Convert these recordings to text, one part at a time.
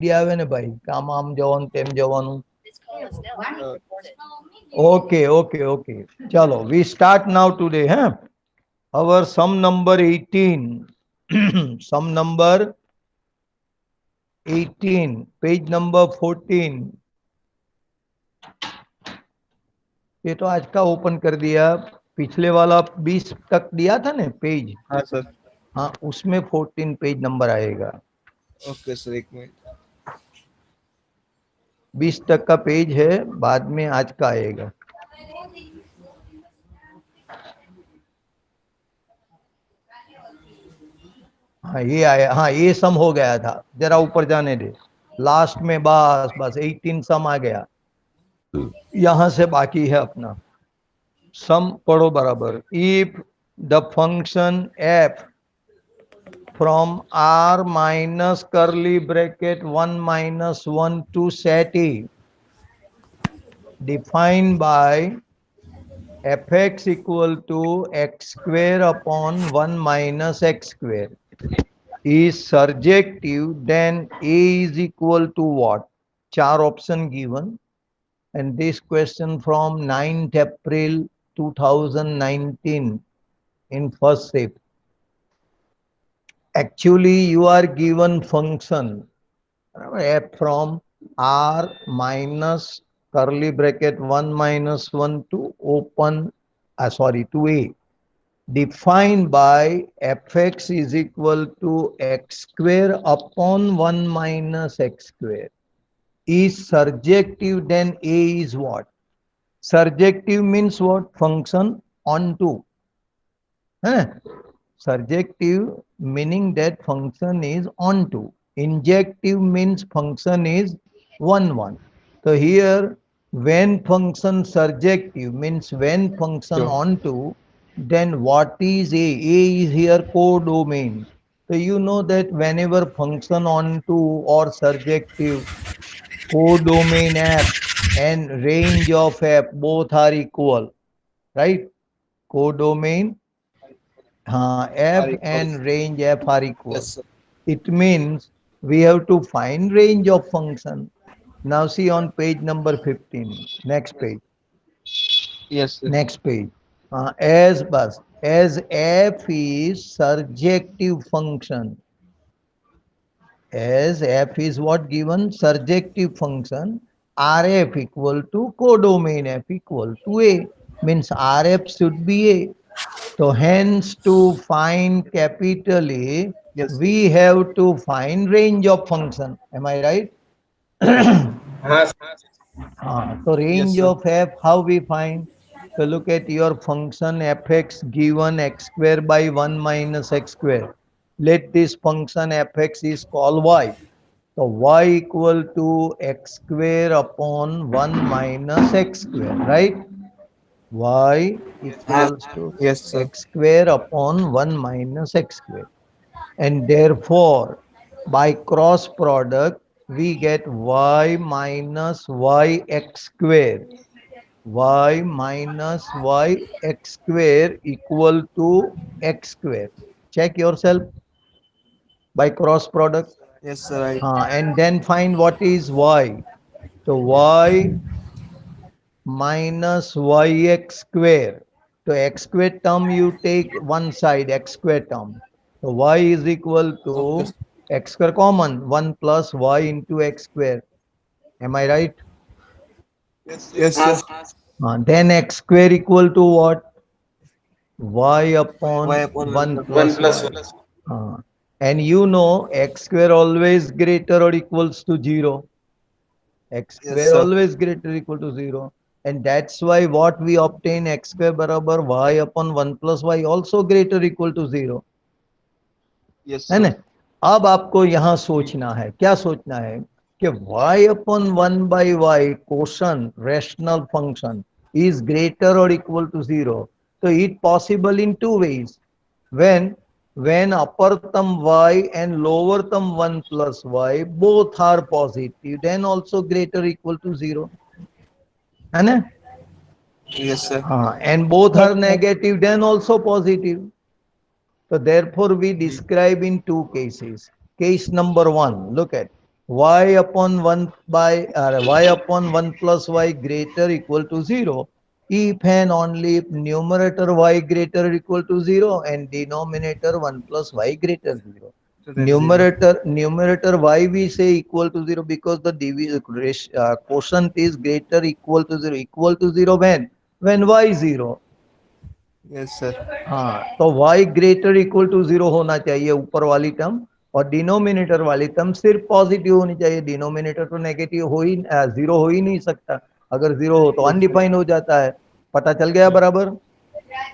Idea આવે ને ભાઈ કે આમ જવાનું તેમ જવાનું. Uh, Okay, okay, okay. Chalo, we start now today, huh? Our sum number 18. Sum number 18, page number 14. ये तो आज का ओपन कर दिया. पिछले वाला 20 तक दिया था ना पेज. हाँ सर. हाँ, उसमें 14 पेज नंबर आएगा. ओके सर, एक मिनट. 20 तक का पेज है, बाद में आज का आएगा. हाँ ये आया. हाँ ये सम हो गया था, जरा ऊपर जाने दे. लास्ट में बस बस 18 सम आ गया. यहां से बाकी है अपना सम. पढ़ो बराबर. If the function F from r minus curly bracket 1 minus 1 to set e defined by fx equal to x square upon 1 minus x square is surjective, then a is equal to what? Char option given. And this question from 9th April 2019 in first shift. Actually, you are given function f from r minus curly bracket 1 minus 1 to open, to a, defined by fx is equal to x square upon 1 minus x square is surjective, then a is what? Surjective means what? Function onto. Huh? Surjective meaning that function is onto. Injective means function is 1 1. So here when function surjective means when function Sure. onto, then what is a? A is here codomain. So you know that whenever function onto or surjective, codomain f and range of f both are equal, right? Codomain f Are equal. and range f are equal. Yes sir. It means we have to find range of function. Now see on page number 15. Next page. Yes sir. Next page. As f is surjective function, as f is what given? Surjective function, rf equal to codomain f equal to a, means rf should be a. So hence to find capital A, Yes sir. we have to find range of function. Am I right? हाँ. So Yes range sir. of f, how we find? So look at your function fx given x square by 1 minus x square. Let this function fx is called y. So y equal to x square upon 1 minus x square, right? Y हाँ. equals to Yes sir. x square upon 1 minus x square. And therefore, by cross product, we get y minus yx square. Y minus yx square equal to x square. Check yourself by cross product. Yes sir. Right. And then find what is y. So y minus yx square. So x square term you take one side, x square term. So y is equal Okay. to x square common, 1 plus y into x square. Am I right? Yes sir. Then x square equal to what? Y Y upon upon 1 1 plus 1. plus y. Uh, and you know x square always greater or equals to 0. X Yes square sir. always greater or equal to 0. And that's why what we obtain x square barabar y upon 1 plus y also greater or equal to 0. Yes है sir. ना? अब आपको यहां सोचना है, क्या सोचना है कि y upon 1 by y quotient rational function is greater or equal to 0. So it possible in two ways. When upper term y and lower term 1 plus y both are positive, then also greater or equal to 0. है ना? Yes sir. And both are negative, then also positive. So therefore we describe in two cases. Case number one, look at. y upon 1 by y upon 1 plus y greater equal to 0 if and only if numerator y greater equal to 0 and denominator 1 plus y greater 0. So then 0. Numerator y we say equal to 0 because the quotient is greater equal to 0. Equal to 0 when y 0. Yes, sir. हाँ, तो y greater equal to 0 होना चाहिए ऊपर वाली term, और denominator वाली term सिर्फ positive होनी चाहिए. डिनोमिनेटर तो नेगेटिव हो ही, जीरो हो ही नहीं सकता. अगर जीरो हो तो अनडिफाइन हो जाता है. पता चल गया बराबर?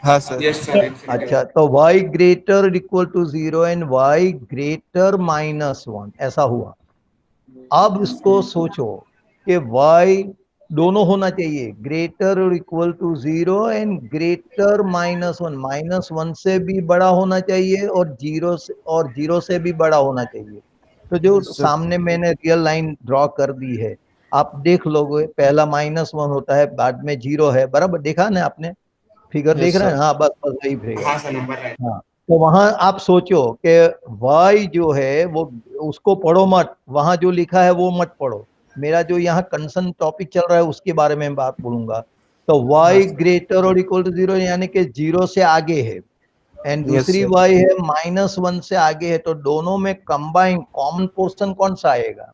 हाँ सर. Yes, sir. अच्छा, तो y greater equal to 0 and y greater -1 ऐसा हुआ. अब इसको सोचो कि y दोनों होना चाहिए, ग्रेटर और इक्वल टू 0 एंड ग्रेटर -1. -1 से भी बड़ा होना चाहिए और 0 से भी बड़ा होना चाहिए. तो जो Yes, sir. सामने मैंने रियल लाइन ड्रॉ कर दी है, आप देख लोगे, पहला -1 होता है, बाद में 0 है, बराबर देखा ना आपने? फिगर Yes, देख रहे हैं? sir. हाँ, बस बस वही फिगर. हाँ सर, नंबर है. हाँ, तो वहां आप सोचो कि y जो है वो, उसको पढ़ो मत, वहां जो लिखा है वो मत पढ़ो. मेरा जो यहाँ कंसर्न टॉपिक चल रहा है उसके बारे में बात बोलूंगा. तो y ग्रेटर और इक्वल टू 0 यानी कि 0 से आगे है, एंड Yes, दूसरी sir. y है -1 से आगे है. तो दोनों में कंबाइन कॉमन पोर्शन कौन सा आएगा?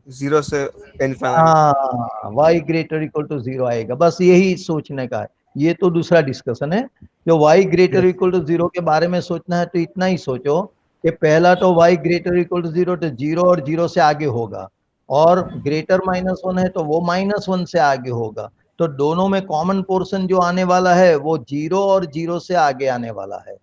0 से इनफाइनाइट. हाँ, y ग्रेटर इक्वल टू 0 आएगा. बस यही सोचने का है. ये तो दूसरा डिस्कशन है. जो y ग्रेटर इक्वल टू 0 के बारे में सोचना है तो इतना ही सोचो कि पहला तो y ग्रेटर इक्वल टू 0, तो 0 और 0 से आगे होगा, और ग्रेटर -1 है तो वो -1 से आगे होगा. तो दोनों में कॉमन पोर्शन जो आने वाला है वो 0 और 0 से आगे आने वाला है.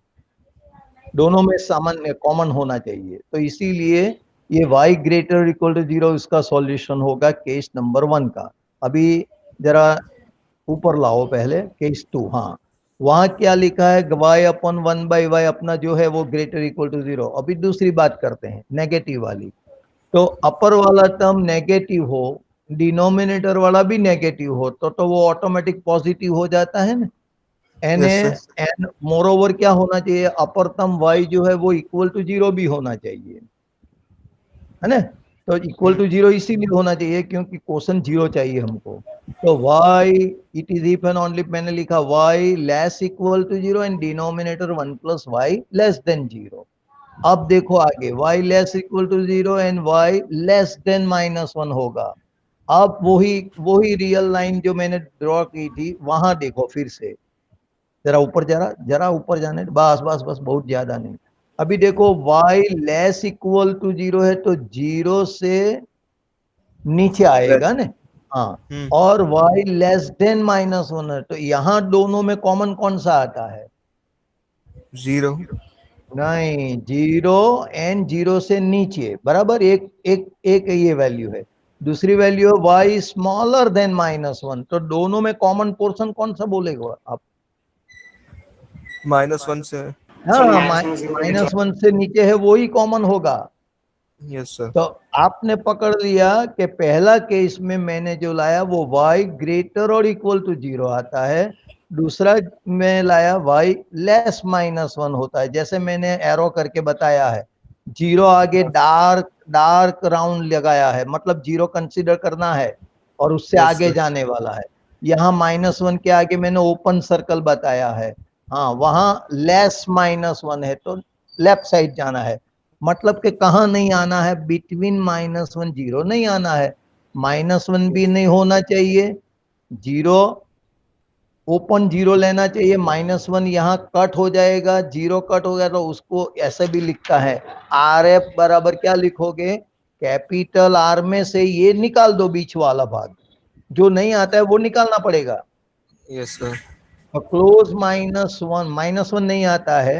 दोनों में सामान्य कॉमन होना चाहिए. तो इसीलिए ये y ग्रेटर इक्वल टू 0 इसका सॉल्यूशन होगा केस नंबर 1 का. अभी जरा ऊपर लाओ पहले केस 2. हाँ, वहां क्या लिखा है? y अपन 1 बाई वाई अपना जो है वो ग्रेटर इक्वल टू 0. अभी दूसरी बात करते हैं, नेगेटिव वाली. तो अपर वाला टर्म नेगेटिव हो, डिनोमिनेटर वाला भी नेगेटिव हो, तो वो ऑटोमेटिक पॉजिटिव हो जाता है ना. An Yes, sir. An moreover क्या होना चाहिए? अपर टर्म y जो है वो इक्वल टू 0 भी होना चाहिए, है ना. तो इक्वल टू 0 इसीलिए होना चाहिए क्योंकि क्वेश्चन 0 चाहिए हमको. तो y it is if and only, मैंने लिखा y less equal to 0 and denominator 1 plus y less than 0. अब देखो आगे, y less equal to 0 and y less than -1 होगा. अब वही वही रियल लाइन जो मैंने ड्रॉ की थी वहां देखो फिर से. जरा ऊपर, जरा ऊपर जाने, बस बस बस, बहुत ज्यादा नहीं. अभी देखो y लेस इक्वल टू 0 है तो 0 से नीचे आएगा ना. हाँ, और y लेस देन -1 है तो यहाँ दोनों में कॉमन कौन सा आता है? 0. नहीं, 0 एंड 0 से नीचे, बराबर. एक एक एक ये वैल्यू है. दूसरी वैल्यू है y स्मॉलर देन -1. तो दोनों में कॉमन पोर्शन कौन सा बोलेगा आप? -1 से. हाँ, -1 -1 से नीचे है वही कॉमन होगा. Yes, sir. तो आपने पकड़ लिया कि पहला केस में मैंने जो लाया वो y ग्रेटर और इक्वल टू 0 आता है, दूसरा में लाया y लेस -1 होता है. जैसे मैंने एरो करके बताया है, 0 आगे डार्क डार्क राउंड लगाया है, मतलब 0 कंसीडर करना है और उससे Yes, आगे sir. जाने वाला है. यहाँ -1 के आगे मैंने ओपन सर्कल बताया है. हाँ, वहां लेस -1 है तो लेफ्ट साइड जाना है. मतलब कि कहाँ नहीं आना है? बिटवीन -1 0 नहीं आना है. -1 भी नहीं होना चाहिए, 0 ओपन 0 लेना चाहिए. -1 यहाँ कट हो जाएगा, 0 कट हो गया तो उसको ऐसे भी लिखता है RF बराबर क्या लिखोगे? कैपिटल R में से ये निकाल दो बीच वाला भाग, जो नहीं आता है वो निकालना पड़ेगा. Yes, sir. तो क्लोज -1 नहीं आता है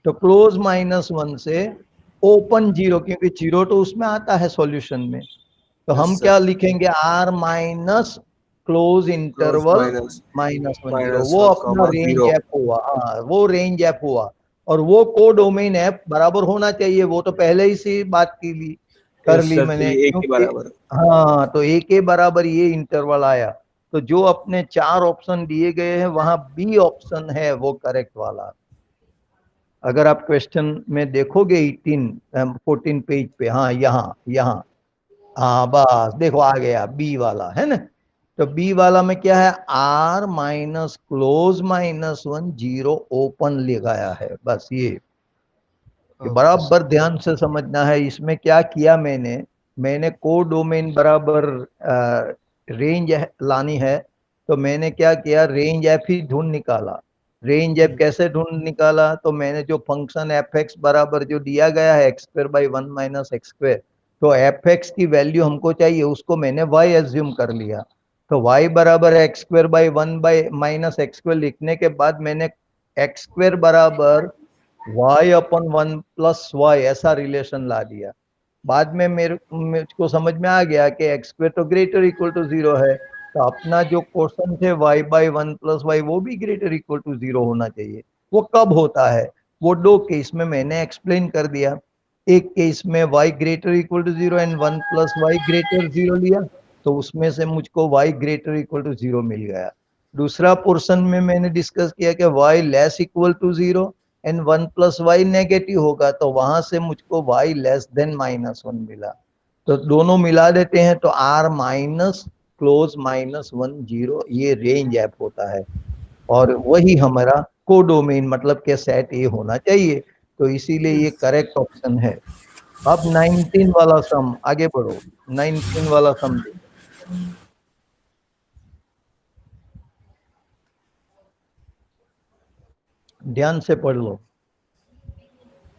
तो क्लोज -1 से ओपन 0, क्योंकि 0 तो उसमें आता है सॉल्यूशन में. तो Yes, हम sir. क्या लिखेंगे? R minus close interval minus -1 0. minus वो 1 अपना comma रेंज 0. एफ हुआ. हाँ, वो रेंज एफ हुआ, और वो कोडोमेन एफ बराबर होना चाहिए. वो तो पहले ही से बात की ली कर Yes, ली sir. तो मैंने, ये एक के क्योंकि बराबर. हाँ, तो ए के बराबर ये इंटरवल आया. तो जो अपने 4 ऑप्शन दिए गए हैं वहां बी ऑप्शन है वो करेक्ट वाला. अगर आप क्वेश्चन में देखोगे 14 पेज पे, हाँ, यहाँ यहाँ हाँ बस देखो आ गया बी वाला है ना। तो बी वाला में क्या है, R minus close minus one zero open लगाया है, बस ये ओके बराबर सर। ध्यान से समझना है। इसमें क्या किया मैंने, मैंने को डोमेन बराबर रेंज लानी है। तो मैंने क्या किया, रेंज एफ ही ढूंढ निकाला। रेंज एफ कैसे ढूंढ निकाला, तो मैंने जो फंक्शन एफ एक्स बराबर जो दिया गया है x square by one minus x square, तो एफ एक्स की वैल्यू हमको चाहिए, उसको मैंने वाई एज्यूम कर लिया। तो वाई बराबर x square by one by minus x square लिखने के बाद मैंने एक्स स्क्वायर बराबर y upon one plus y ऐसा रिलेशन ला दिया। बाद में मुझको समझ में आ गया कि एक्स स्क्वायर तो ग्रेटर इक्वल टू जीरो है, तो अपना जो क्वेश्चन थे y by one plus y वो भी ग्रेटर इक्वल टू जीरो होना चाहिए। वो कब होता है, वो दो केस में मैंने एक्सप्लेन कर दिया। एक केस में y greater equal to zero and one plus y greater zero लिया, तो उसमें से मुझको y greater equal to zero मिल गया। दूसरा पोर्शन में मैंने डिस्कस किया कि y less equal to zero and one plus y negative होगा, तो वहां से मुझको y less than minus one मिला। तो दोनों मिला देते हैं तो R minus close minus one zero, ये रेंज ऐप होता है। और वही हमारा कोडोमेन मतलब के सेट ए होना चाहिए। तो इसीलिए ये करेक्ट ऑप्शन है। अब 19 वाला सम, आगे बढ़ो। 19 वाला सम देखो, ध्यान से पढ़ लो।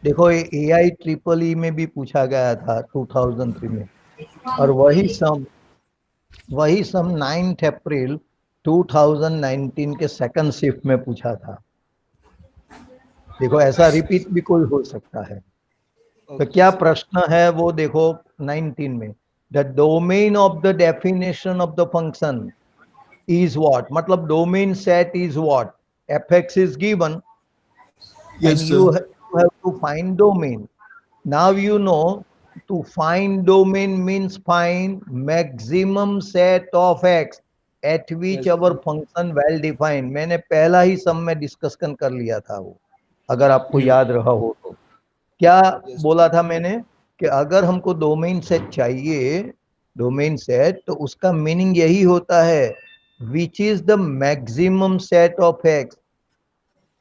देखो ये ए आई ट्रिपल ई में भी पूछा गया था 2003 में। और वही सम 9 अप्रैल 2019 के सेकंड शिफ्ट में पूछा था। देखो ऐसा रिपीट भी कोई हो सकता है। तो ओके क्या सर। प्रश्न है वो देखो 19 में, the domain of the definition of the function is what, मतलब domain set is what, f x is given yes and sir. you have to find domain. Now you know, to find domain means find maximum set of x at which yes our sir. function well defined। मैंने पहला ही सम में discussion कर लिया था वो, अगर आपको हम्म। याद रहा हो तो। क्या यस। बोला था मैंने, कि अगर हमको डोमेन सेट चाहिए, डोमेन सेट, तो उसका मीनिंग यही होता है, which is the maximum set of x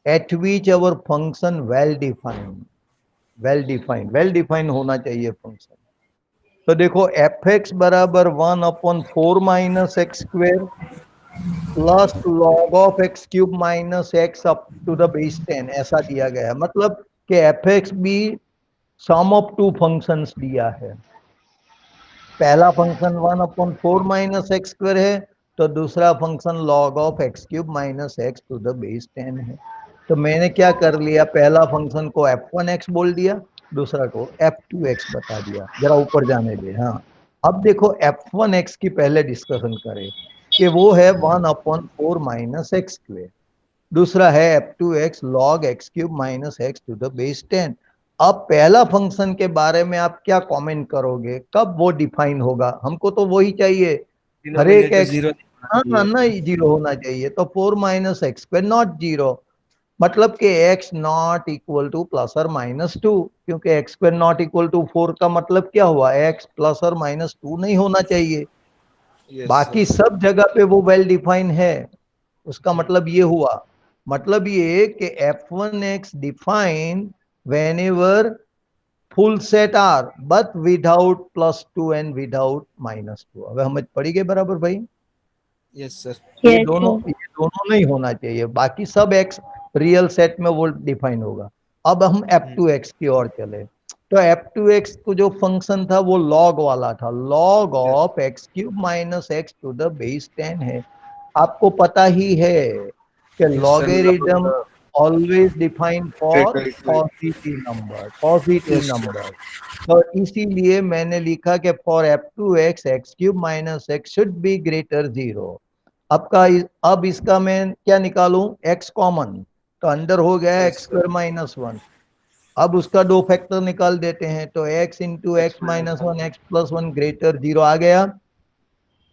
at which our function well defined होना चाहिए फंक्शन। तो देखो एफ एक्स बराबर one upon four minus x square plus log of x cube minus x up to the base ten, ऐसा दिया गया है। मतलब कि एफ एक्स भी सम ऑफ टू फंक्शंस दिया है। पहला function one upon four minus x square है, तो दूसरा function log of x cube minus x to the base ten है। तो मैंने क्या कर लिया, पहला फंक्शन को एफ वन एक्स बोल दिया, दूसरा को एफ टू एक्स बता दिया। जरा ऊपर जाने दे, हाँ। अब देखो एफ वन एक्स की पहले डिस्कशन करें, कि वो है one upon four minus x square, दूसरा है f two x log x cube minus x to the base ten. अब पहला फंक्शन के बारे में आप क्या कमेंट करोगे, कब वो डिफाइन होगा, हमको तो वही चाहिए, हर एक डिनोमिनेटर एक्स। जीरो होना हाँ हाँ, चाहिए। ना जीरो होना चाहिए, तो four minus x square not zero, मतलब कि x not equal to plus और माइनस टू। क्योंकि x square not equal to four का मतलब क्या हुआ, एक्स प्लस और माइनस टू नहीं होना चाहिए। यस बाकी सर। सब जगह पे वो वेल डिफाइन है। उसका मतलब ये हुआ, मतलब ये कि f one x define whenever full set R but without plus two and without minus two. अब हमें पड़ी गई बराबर भाई। Yes sir. ये Yes, दोनों sir. ये दोनों नहीं होना चाहिए, बाकी सब एक्स रियल सेट में वो डिफाइन होगा। अब हम एफ टू एक्स की ओर चले, तो एफ टू एक्स को जो फंक्शन था वो लॉग वाला था, log yes. Of x cube minus x to the base ten है। आपको पता ही है कि yes sir. Logarithm always define for right right. Positive yes sir. Number. तो इसीलिए मैंने लिखा कि for f two x x cube minus x should be greater zero. आपका अब इसका मैं क्या निकालूं, एक्स कॉमन, तो अंदर हो गया yes x sir. Square minus one. अब उसका दो फैक्टर निकाल देते हैं, तो x into x x minus minus one. One x plus one greater zero आ गया।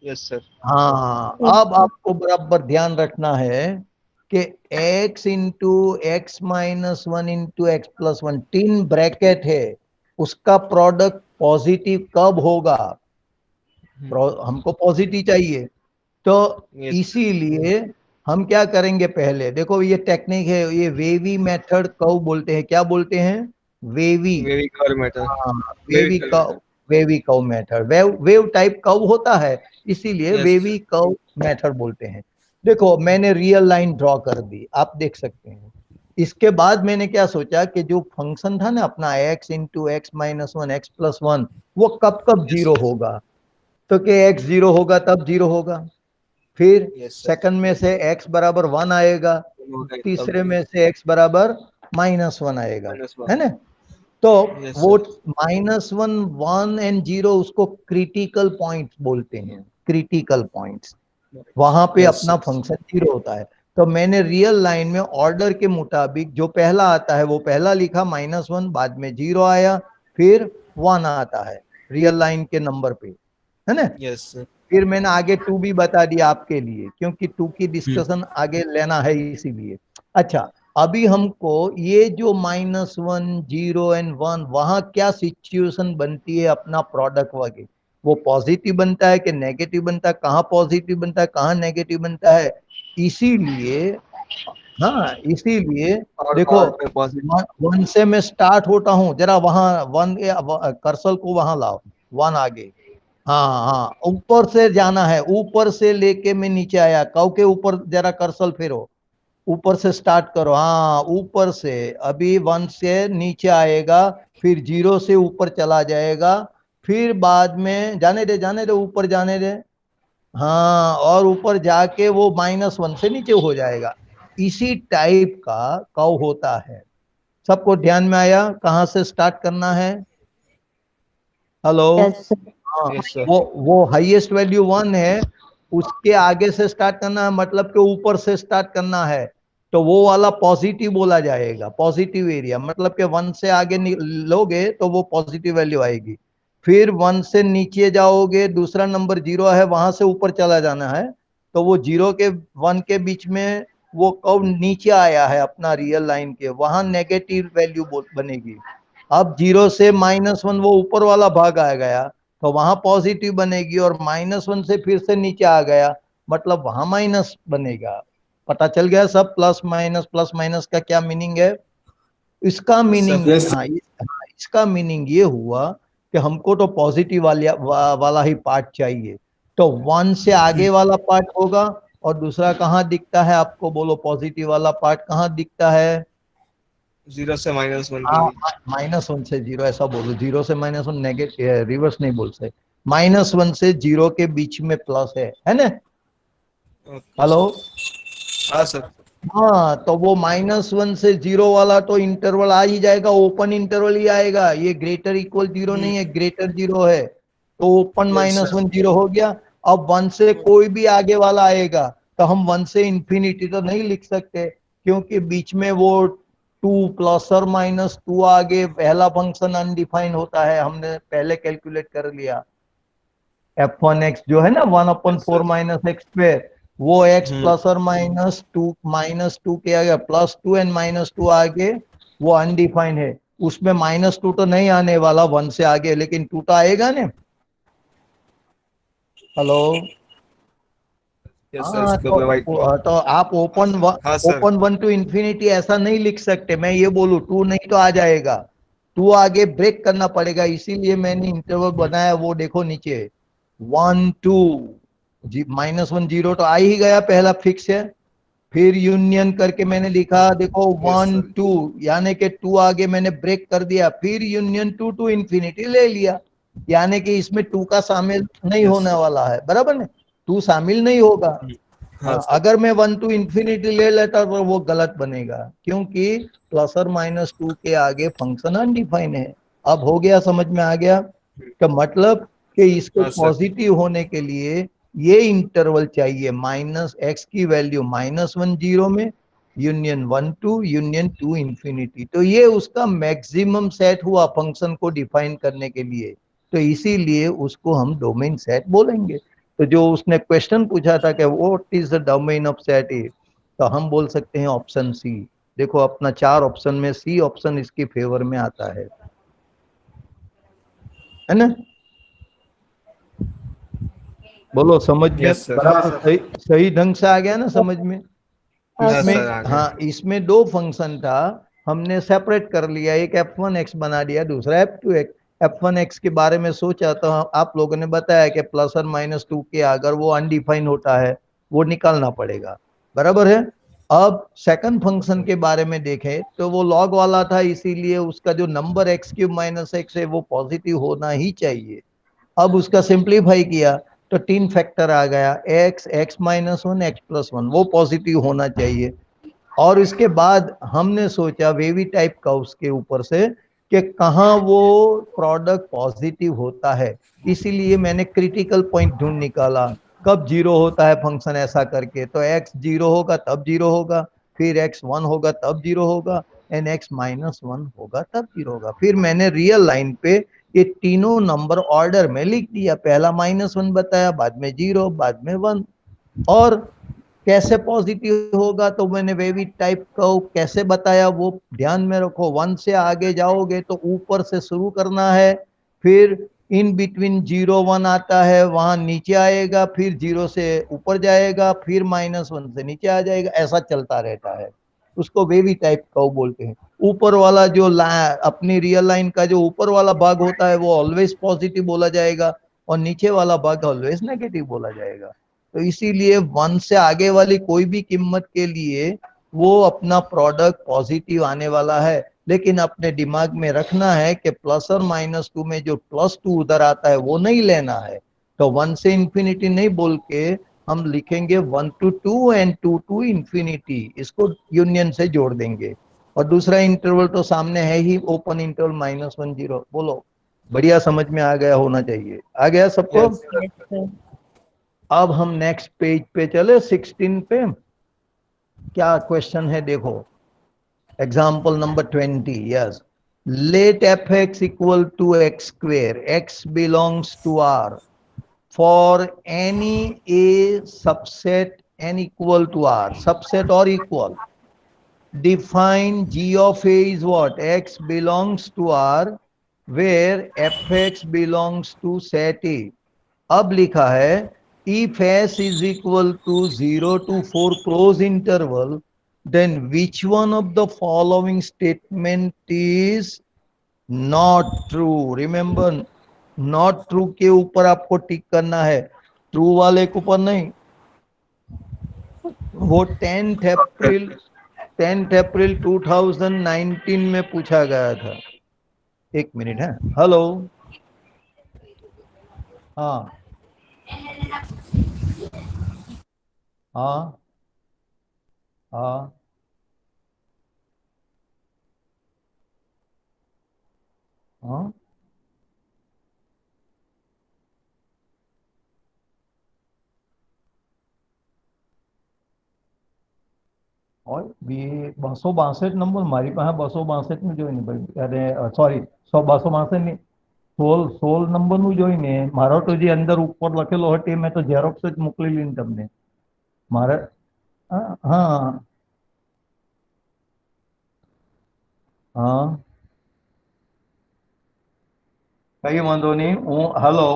Yes sir. हाँ, Yes, अब sir. आपको बराबर ध्यान रखना है कि x into x minus one into x plus one, तीन ब्रैकेट है, उसका प्रोडक्ट पॉजिटिव कब होगा, हमको पॉजिटिव चाहिए। तो Yes. इसीलिए हम क्या करेंगे, पहले देखो ये टेक्निक है, ये वेवी मेथड कर्व बोलते हैं। क्या बोलते हैं? वेवी। Very clear matter. हाँ, Very wavy clear curve. matter. Wavy curve method, wave type curve होता है, इसीलिए Yes, sir. Wavy curve method बोलते हैं। देखो मैंने रियल लाइन ड्रॉ कर दी, आप देख सकते हैं। इसके बाद मैंने क्या सोचा कि जो फंक्शन था ना अपना x into x minus one x plus one, वो कब कब Yes, जीरो sir. होगा। तो कि एक्स जीरो होगा तब जीरो होगा। फिर Yes, sir. सेकंड में से x बराबर वन आएगा, Okay, तीसरे okay. में से x बराबर माइनस वन आएगा, Minus है one. ना। तो Yes, वो sir. Minus one, one and zero, उसको क्रिटिकल पॉइंट्स बोलते हैं, क्रिटिकल पॉइंट्स। वहां पे Yes, अपना sir. फंक्शन जीरो होता है। तो मैंने रियल लाइन में ऑर्डर के मुताबिक जो पहला आता है वो पहला लिखा, माइनस वन, बाद में जीरो आया, फिर वन आता है रियल लाइन के नंबर पे, है ना। Yes, sir. फिर मैंने आगे टू भी बता दिया आपके लिए, क्योंकि टू की डिस्कशन आगे लेना है इसीलिए। अच्छा, अभी हमको ये जो minus one, zero and one, वहां क्या सिचुएशन बनती है अपना प्रोडक्ट वगैरह, वो पॉजिटिव बनता है कि नेगेटिव बनता है, कहाँ पॉजिटिव बनता है कहाँ नेगेटिव बनता है। इसीलिए, हाँ इसीलिए और देखो, पार्ट पे पॉजिटिव. वन से मैं स्टार्ट होता हूँ, जरा वहां वन, कर्सर को वहां लाओ, वन आगे। हाँ हाँ, ऊपर से जाना है, ऊपर से लेके मैं नीचे आया, कव के ऊपर जरा कर्सर फेरो, ऊपर से स्टार्ट करो। हाँ, ऊपर से अभी वन से नीचे आएगा, फिर जीरो से ऊपर चला जाएगा, फिर बाद में जाने दे ऊपर जाने दे। हाँ, और ऊपर जाके वो माइनस वन से नीचे हो जाएगा। इसी टाइप का कव होता है। सबको ध्यान में आया कहाँ से स्टार्ट करना है? हेलो। Yes sir. हाँ, Yes, sir. वो हाईएस्ट वैल्यू वन है, उसके आगे से स्टार्ट करना है, मतलब कि ऊपर से स्टार्ट करना है। तो वो वाला पॉजिटिव बोला जाएगा, पॉजिटिव एरिया, मतलब कि वन से आगे लोगे तो वो पॉजिटिव वैल्यू आएगी। फिर वन से नीचे जाओगे, दूसरा नंबर जीरो है, वहां से ऊपर चला जाना है, तो वो जीरो के वन के बीच में वो कर्व नीचे आया है अपना रियल लाइन के, वहां नेगेटिव वैल्यू बनेगी। अब जीरो से माइनस वन, वो ऊपर वाला भाग आ गया, तो वहां पॉजिटिव बनेगी, और माइनस वन से फिर से नीचे आ गया, मतलब वहां माइनस बनेगा। पता चल गया सब, प्लस माइनस का क्या मीनिंग है? इसका Yes, sir. मीनिंग, हाँ, इसका मीनिंग ये हुआ कि हमको तो पॉजिटिव वाला ही पार्ट चाहिए। तो वन से आगे वाला पार्ट होगा, और दूसरा कहाँ दिखता है आपको, बोलो पॉजिटिव वाला पार्ट कहाँ दिखता है? Zero से minus one के हाँ, बीच. माइनस वन से जीरो, ऐसा बोलो, जीरो से माइनस वन, नेगेटिव रिवर्स नहीं बोल सकते, माइनस वन से जीरो के बीच में प्लस है ना। Okay, hello. sir. हाँ, sir. हाँ, तो वो माइनस वन से जीरो वाला तो इंटरवल आ ही जाएगा, ओपन इंटरवल ही आएगा, ये ग्रेटर इक्वल जीरो नहीं है, ग्रेटर जीरो है, तो open Yes, minus sir. One zero हो गया। अब वन से कोई भी आगे वाला आएगा, तो हम वन से इंफिनिटी तो नहीं लिख सकते, क्योंकि बीच में वो टू प्लस और माइनस टू आगे पहला फंक्शन अनडिफाइंड होता है, हमने पहले कैलकुलेट कर लिया। एफ वन एक्स जो है ना, वन अपन Yes, four sir. Minus x square, वो एक्स हम्म. प्लस और माइनस टू के आगे plus two and minus two आगे, वो अनडिफाइंड है, उसमें माइनस टू तो नहीं आने वाला वन से आगे, लेकिन टू तो आएगा ना। हेलो। Yes, sir. हाँ, इसको प्रोवाइड. तो आप हाँ, sir. Open one two infinity ऐसा नहीं लिख सकते, मैं ये बोलूँ टू नहीं तो आ जाएगा, टू आगे ब्रेक करना पड़ेगा, इसीलिए मैंने इंटरवल बनाया, वो देखो नीचे, वन टू, जी माइनस वन जीरो तो आ ही गया, पहला फिक्स है। फिर यूनियन करके मैंने लिखा, देखो Yes, वन sir. टू, यानी कि टू आगे मैंने ब्रेक कर दिया, फिर यूनियन टू टू इंफिनिटी ले लिया, यानी कि इसमें टू का शामिल नहीं Yes, होने sir. वाला है, बराबर ना, टू शामिल नहीं होगा। हाँ, हाँ, sir. अगर मैं वन टू इंफिनिटी ले लेता तो वो गलत बनेगा, क्योंकि प्लस और माइनस टू के आगे फंक्शन अनडिफाइन है। अब हो गया, समझ में आ गया का मतलब, कि इसको हाँ, sir. पॉजिटिव होने के लिए ये इंटरवल चाहिए, माइनस एक्स की वैल्यू माइनस वन जीरो में, union one two, union two infinity, तो ये उसका मैक्सिमम सेट हुआ फंक्शन को डिफाइन करने के लिए, तो इसीलिए उसको हम डोमेन सेट बोलेंगे। तो जो उसने क्वेश्चन पूछा था कि what is the domain of set ए, तो हम बोल सकते हैं ऑप्शन सी। देखो अपना चार ऑप्शन में सी ऑप्शन इसके फेवर में आता है ना। बोलो समझ में यस सर। बराबर सही सही ढंग से आ गया ना समझ में। हाँ इसमें सर, आ गया। हाँ इसमें दो फंक्शन था, हमने सेपरेट कर लिया, एक f1x बना दिया, दूसरा f2x। f1x के बारे में सोचा तो आप लोगों ने बताया कि +or -2 के अगर वो अनडिफाइन होता है वो निकालना पड़ेगा, बराबर है। अब सेकंड फंक्शन के बारे में देखें तो वो लॉग वाला था, इसीलिए उसका जो नंबर x³ - x है वो पॉजिटिव होना ही चाहिए। अब उसका सिंप्लीफाई किया तो 3 फैक्टर आ गया, x, x-1, x+1, वो पॉजिटिव होना चाहिए। और इसके बाद हमने सोचा वेवी टाइप का उसके ऊपर से कि कहाँ वो प्रोडक्ट पॉजिटिव होता है, इसीलिए मैंने क्रिटिकल पॉइंट ढूंढ निकाला। कब जीरो होता है फंक्शन ऐसा करके, तो x जीरो होगा तब जीरो होगा, फिर x1 होगा तब जीरो होगा, एंड x-1 होगा तब जीरो होगा। फिर मैंने रियल लाइन पे ये तीनों नंबर ऑर्डर में लिख दिया, पहला -1 बताया, बाद में जीरो, बाद में 1। और कैसे पॉजिटिव होगा तो मैंने वेवी टाइप को कैसे बताया वो ध्यान में रखो। 1 से आगे जाओगे तो ऊपर से शुरू करना है, फिर इन बिटवीन 0-1 आता है वहां नीचे आएगा, फिर 0 से ऊपर जाएगा, फिर -1 से नीचे आ जाएगा, ऐसा चलता रहता है। उसको वेवी टाइप का बोलते हैं। ऊपर वाला जो अपनी रियल लाइन का जो ऊपर वाला भाग होता है वो ऑलवेज पॉजिटिव बोला जाएगा, और नीचे वाला भाग ऑलवेज नेगेटिव बोला जाएगा। तो इसीलिए 1 से आगे वाली कोई भी कीमत के लिए वो अपना प्रोडक्ट पॉजिटिव आने वाला है, लेकिन अपने दिमाग में रखना है कि +or-2 में जो +2 उधर आता है वो नहीं लेना है। तो 1 से इंफिनिटी नहीं बोल के हम लिखेंगे 1 to 2 एंड 2 to इंफिनिटी, इसको यूनियन से जोड़ देंगे। और दूसरा इंटरवल तो सामने है ही, ओपन इंटरवल -1 0। बोलो बढ़िया समझ में आ गया होना चाहिए, आ गया सबको। Yes sir. Yes, sir. अब हम नेक्स्ट पेज पे चले, 16 पे। क्या क्वेश्चन है देखो, example number 20। Yes, let f(x) = x², x belongs to R for any a subset n equal to R, subset or equal, define g of a is what, x belongs to R where f(x) belongs to set A। अब लिखा है if s is equal to 0 to 4 close interval, then which one of the following statement is not true। Remember, not true के ऊपर आपको टिक करना है, true वाले के ऊपर नहीं। वो 10th अप्रैल 2019 में पूछा गया था। एक मिनट है, हेलो, हाँ हाँ हाँ हाँ, और ये 262 નંબર મારી પાસે 262 નું જોઈને ભાઈ, અરે સોરી, 262 ની 16 નંબરનું જોઈને મારો તો જે અંદર ઉપર લખેલો હતો એ મેં તો ઝેરોક્સ જ મોકલેલી ને તમને મારે। હા હા હા, કઈ વાંધો નહીં, હું હાલો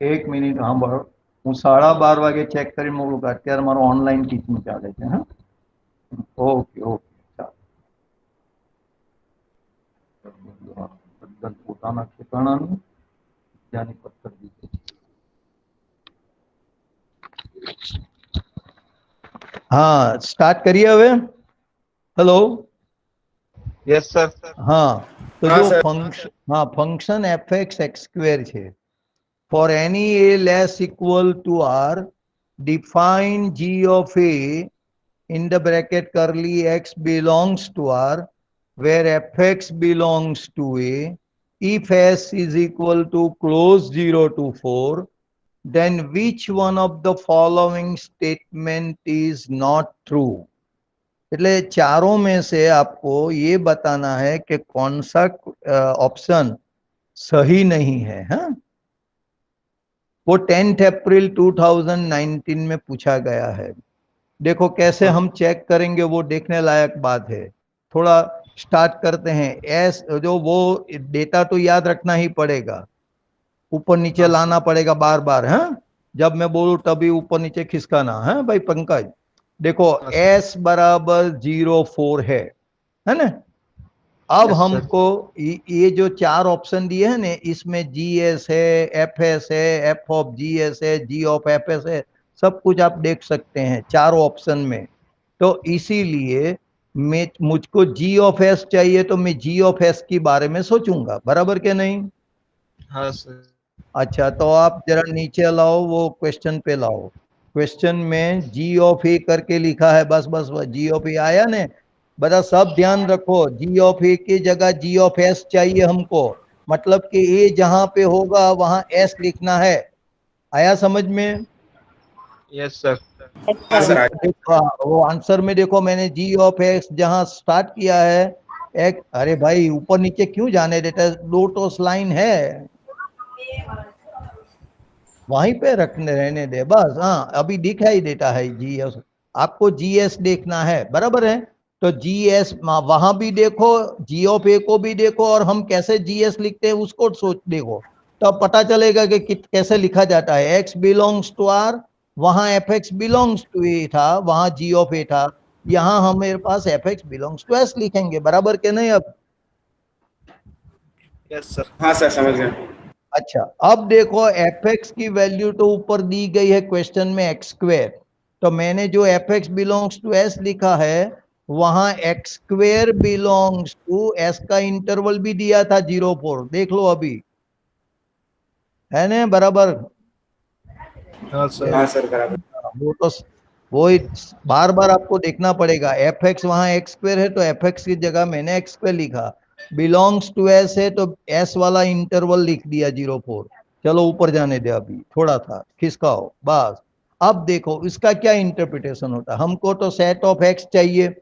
એક મિનિટ સાંભળો, હું 12:30 વાગે ચેક કરી મોકલું કે અત્યારે મારો ઓનલાઈન ટીચિંગ ચાલે છે। હા, ઓકે ઓકે, ચાલો પોતાના ઠેકાણાનું ત્યાંની પથ્થર દીધી। हाँ स्टार्ट करिए હવે, हेलो। Yes sir. हाँ, तो हाँ जो सर। फंक्शन, हाँ फंक्शन f(x)² છે, for any a less equal to R, define g of a in the bracket curly x belongs to R where f(x) belongs to A, if s is equal to close 0 to 4, then which one of the following statement is not true। એટલે चारों में से आपको ये बताना है कि कौन सा ऑप्शन सही नहीं है। हाँ, वो 10th अप्रैल 2019 में पूछा गया है। देखो कैसे हम चेक करेंगे वो देखने लायक बात है। थोड़ा स्टार्ट करते हैं। एस जो वो डेटा तो याद रखना ही पड़ेगा, ऊपर नीचे हाँ लाना पड़ेगा बार बार। हाँ, जब मैं बोलूं तभी ऊपर नीचे खिसकाना है भाई पंकज। देखो हाँ सर। s बराबर 0 4 है ना। अब यस सर। हमको ये जो चार ऑप्शन दिए हैं ना, इसमें GS है, FS है, F ऑफ GS है, G ऑफ FS है, सब कुछ आप देख सकते हैं चारों ऑप्शन में। तो इसीलिए मैं मुझको G ऑफ S चाहिए तो मैं G ऑफ S के बारे में सोचूंगा, बराबर के नहीं। हाँ सर। अच्छा तो आप जरा नीचे लाओ, वो क्वेश्चन पे लाओ। क्वेश्चन में G ऑफ A करके लिखा है, बस बस बस G ऑफ A आया ने। बड़ा सब ध्यान रखो, G ऑफ A की जगह G ऑफ S चाहिए हमको। मतलब कि A जहां पे होगा वहां S लिखना है। आया समझ में। Yes sir. हाँ सर। देखो वो आंसर में देखो, मैंने G ऑफ X जहां स्टार्ट किया है एक, अरे भाई ऊपर नीचे क्यों जाने देता है, दो टोस लाइन है, वहीं पे रखने रहने दे बस। हाँ अभी दिखाई देता है GS, आपको GS देखना है, बराबर है। तो GS वहां भी देखो, G ऑफ A को भी देखो, और हम कैसे GS लिखते हैं उसको सोच देखो, तो अब पता चलेगा कि कैसे लिखा जाता है। X बिलोंग्स टू R, वहां FX बिलोंग्स टू A था, वहां G ऑफ A था, यहाँ हम मेरे पास FX बिलोंग्स टू S लिखेंगे, बराबर के नहीं। अब यस सर। हाँ सर, समझ गए। अच्छा अब देखो fx की वैल्यू तो ऊपर दी गई है क्वेश्चन में x², तो मैंने जो fx बिलोंग्स टू s लिखा है, वहां x² बिलोंग्स टू s का इंटरवल भी दिया था 0 4, देख लो अभी, है ना बराबर। हाँ सर। हाँ सर, बराबर। वो तो वो बार बार आपको देखना पड़ेगा, fx वहां x² है तो fx की जगह मैंने x² लिखा, बिलोंग्स टू s है तो s वाला इंटरवल लिख दिया 0 4। चलो ऊपर जाने दे, अभी थोड़ा था खिसकाओ बस। अब देखो इसका क्या इंटरप्रिटेशन होता है, हमको तो सेट ऑफ x चाहिए,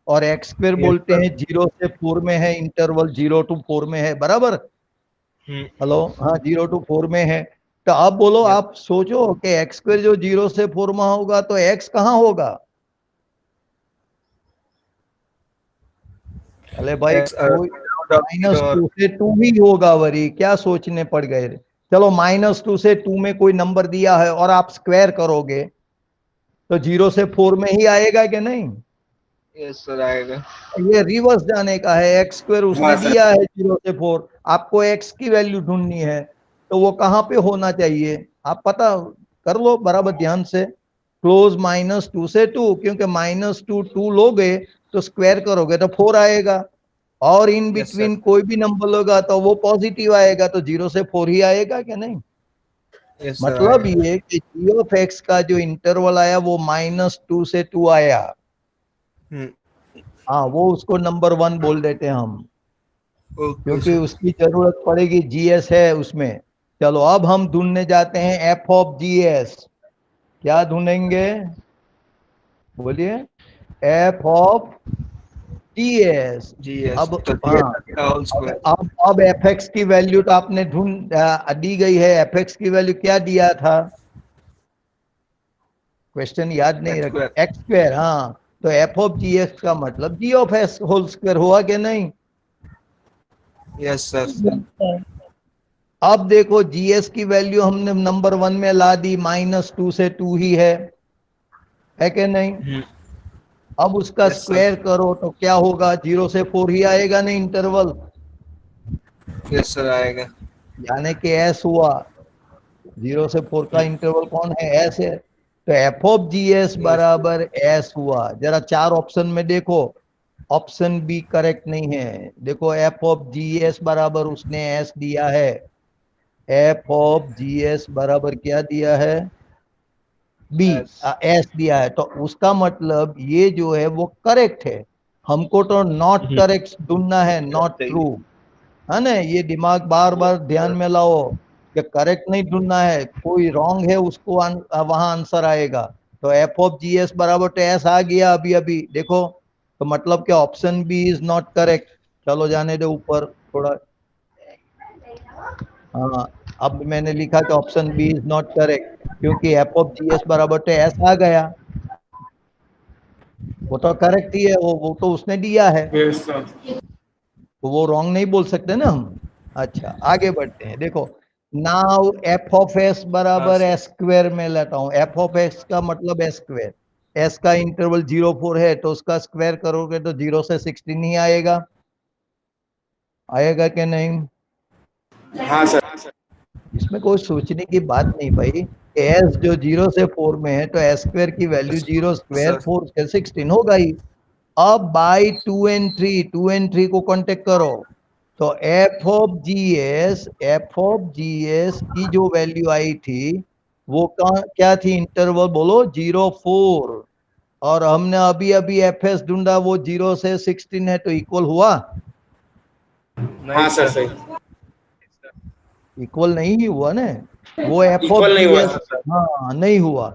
और x² यस बोलते सर। हैं 0 से 4 में है, इंटरवल 0 to 4 में है, बराबर। हम्म। हेलो, हाँ 0 to 4 में है। तो आप बोलो, यस। आप सोचो कि x² जो 0 से 4 में होगा तो x कहाँ होगा। अरे भाई एक्स कोई डॉट माइनस और टू से टू ही होगा, वरी क्या सोचने पड़ गए। चलो -2 से 2 में कोई नंबर दिया है और आप स्क्वायर करोगे तो 0 से 4 में ही आएगा कि नहीं। यस सर आएगा। ये रिवर्स जाने का है, x² उसने हाँ सर। दिया है 0 से 4, आपको x की वैल्यू ढूंढनी है, तो वो कहाँ पे होना चाहिए आप पता कर लो बराबर ध्यान से। क्लोज -2 से 2, क्योंकि -2 2 लोगे तो स्क्वायर करोगे तो 4 आएगा, और इन यस सर। बिटवीन कोई भी नंबर होगा तो वो पॉजिटिव आएगा, तो 0 से 4 ही आएगा कि नहीं। यस सर मतलब आएगा। ये कि g ऑफ x का जो इंटरवल आया वो -2 से 2 आया। हम्म। हाँ वो उसको नंबर 1 बोल देते हैं हम, ओके क्योंकि सर। उसकी जरूरत पड़ेगी, GS है उसमें। चलो अब हम ढूंढने जाते हैं f ऑफ GS। क्या ढूंढेंगे, बोलिए। f of GS। जी यस अब तो जी हाँ, का होल अब स्क्वायर। अब fx की वैल्यू तो आपने दी गई है, fx की वैल्यू क्या दिया था, क्वेश्चन याद नहीं एक्स रख, स्क्वायर। x², हाँ। तो f ऑफ GS का मतलब g of s whole square हुआ कि नहीं। Yes sir. अब देखो GS की वैल्यू हमने नंबर 1 में ला दी, -2 से 2 ही है कि नहीं। हम्म। अब उसका यस सर। स्क्वायर करो तो क्या होगा, 0 से 4 ही आएगा ना इंटरवल, यस सर आएगा। यानी कि s हुआ। 0 से 4 का हम्म। इंटरवल कौन है, s है, तो f ऑफ GS यस। बराबर s हुआ। जरा चार ऑप्शन में देखो, ऑप्शन बी करेक्ट नहीं है। देखो f ऑफ GS बराबर उसने s दिया है, f ऑफ GS बराबर क्या दिया है, बी, यस। एस दिया है, तो उसका मतलब ये जो है वो करेक्ट है। हमको तो नॉट करेक्ट ढूंढना है, नॉट ट्रू, है ना। ये दिमाग बार बार ध्यान में लाओ कि करेक्ट नहीं ढूंढना है, कोई रॉन्ग है उसको वहां आंसर आएगा। तो एफ ऑफ GS बराबर तो एस आ गया अभी अभी देखो, तो मतलब कि option B is not correct. चलो जाने दो ऊपर थोड़ा, हाँ। अब मैंने लिखा कि option B is not correct, क्योंकि एफ ऑफ GS बराबर तो एस आ गया, वो तो करेक्ट ही है, वो तो उसने दिया है, यस सर। तो वो रॉन्ग नहीं बोल सकते ना हम। अच्छा आगे बढ़ते हैं, देखो नाउ एफ ऑफ एस हाँ बराबर सर। एस स्क्वायर में लेता हूं। एफ ऑफ एक्स का मतलब एस स्क्वायर, एस का इंटरवल 0 4 है तो उसका स्क्वायर करोगे तो 0 से 16 ही आएगा। आएगा कि नहीं? हाँ सर। इसमें कोई सोचने की बात नहीं भाई। एस जो 0 से 4 में है तो एस स्क्वायर की वैल्यू 0 स्क्वायर सर 4 से 16 होगा ही। अब बाई 2 and 3 को कांटेक्ट करो तो एफ ऑफ जी एस की जो वैल्यू आई थी वो क्या थी? इंटरवल बोलो 0 4। और हमने अभी अभी एफ एस ढूंढा, वो 0 से 16 है तो इक्वल हुआ? हाँ सर सही। इक्वल नहीं ही हुआ ना। वो एफ ऑफ इक्वल नहीं जी हुआ एस, सर। हाँ नहीं हुआ।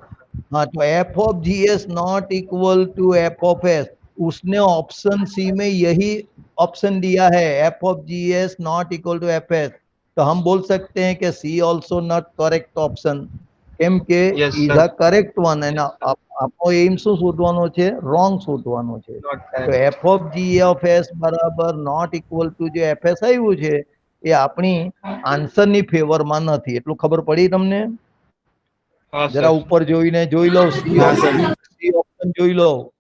हाँ तो f of G S not equal to f of S. उसने ऑप्शन सी में यही ऑप्शन दिया है, f of G S not equal to f S. तो हम बोल सकते हैं कि C also not correct option, કેમ કે yes is sir. A correct one એના આપણો એમ શું શોધવાનો છે? રોંગ શોધવાનો છે। नॉट તો F of G of S બરાબર નોટ ઇક્વલ ટુ જે એફ એસ આવ્યું છે એ આપણી આન્સરની ફેવરમાં નથી। એટલું ખબર પડી તમને? हाँ જરા सर। ઉપર જોઈને જોઈ લો, સી हाँ ઓપ્શન, सर। सी ऑप्शन જોઈ લો।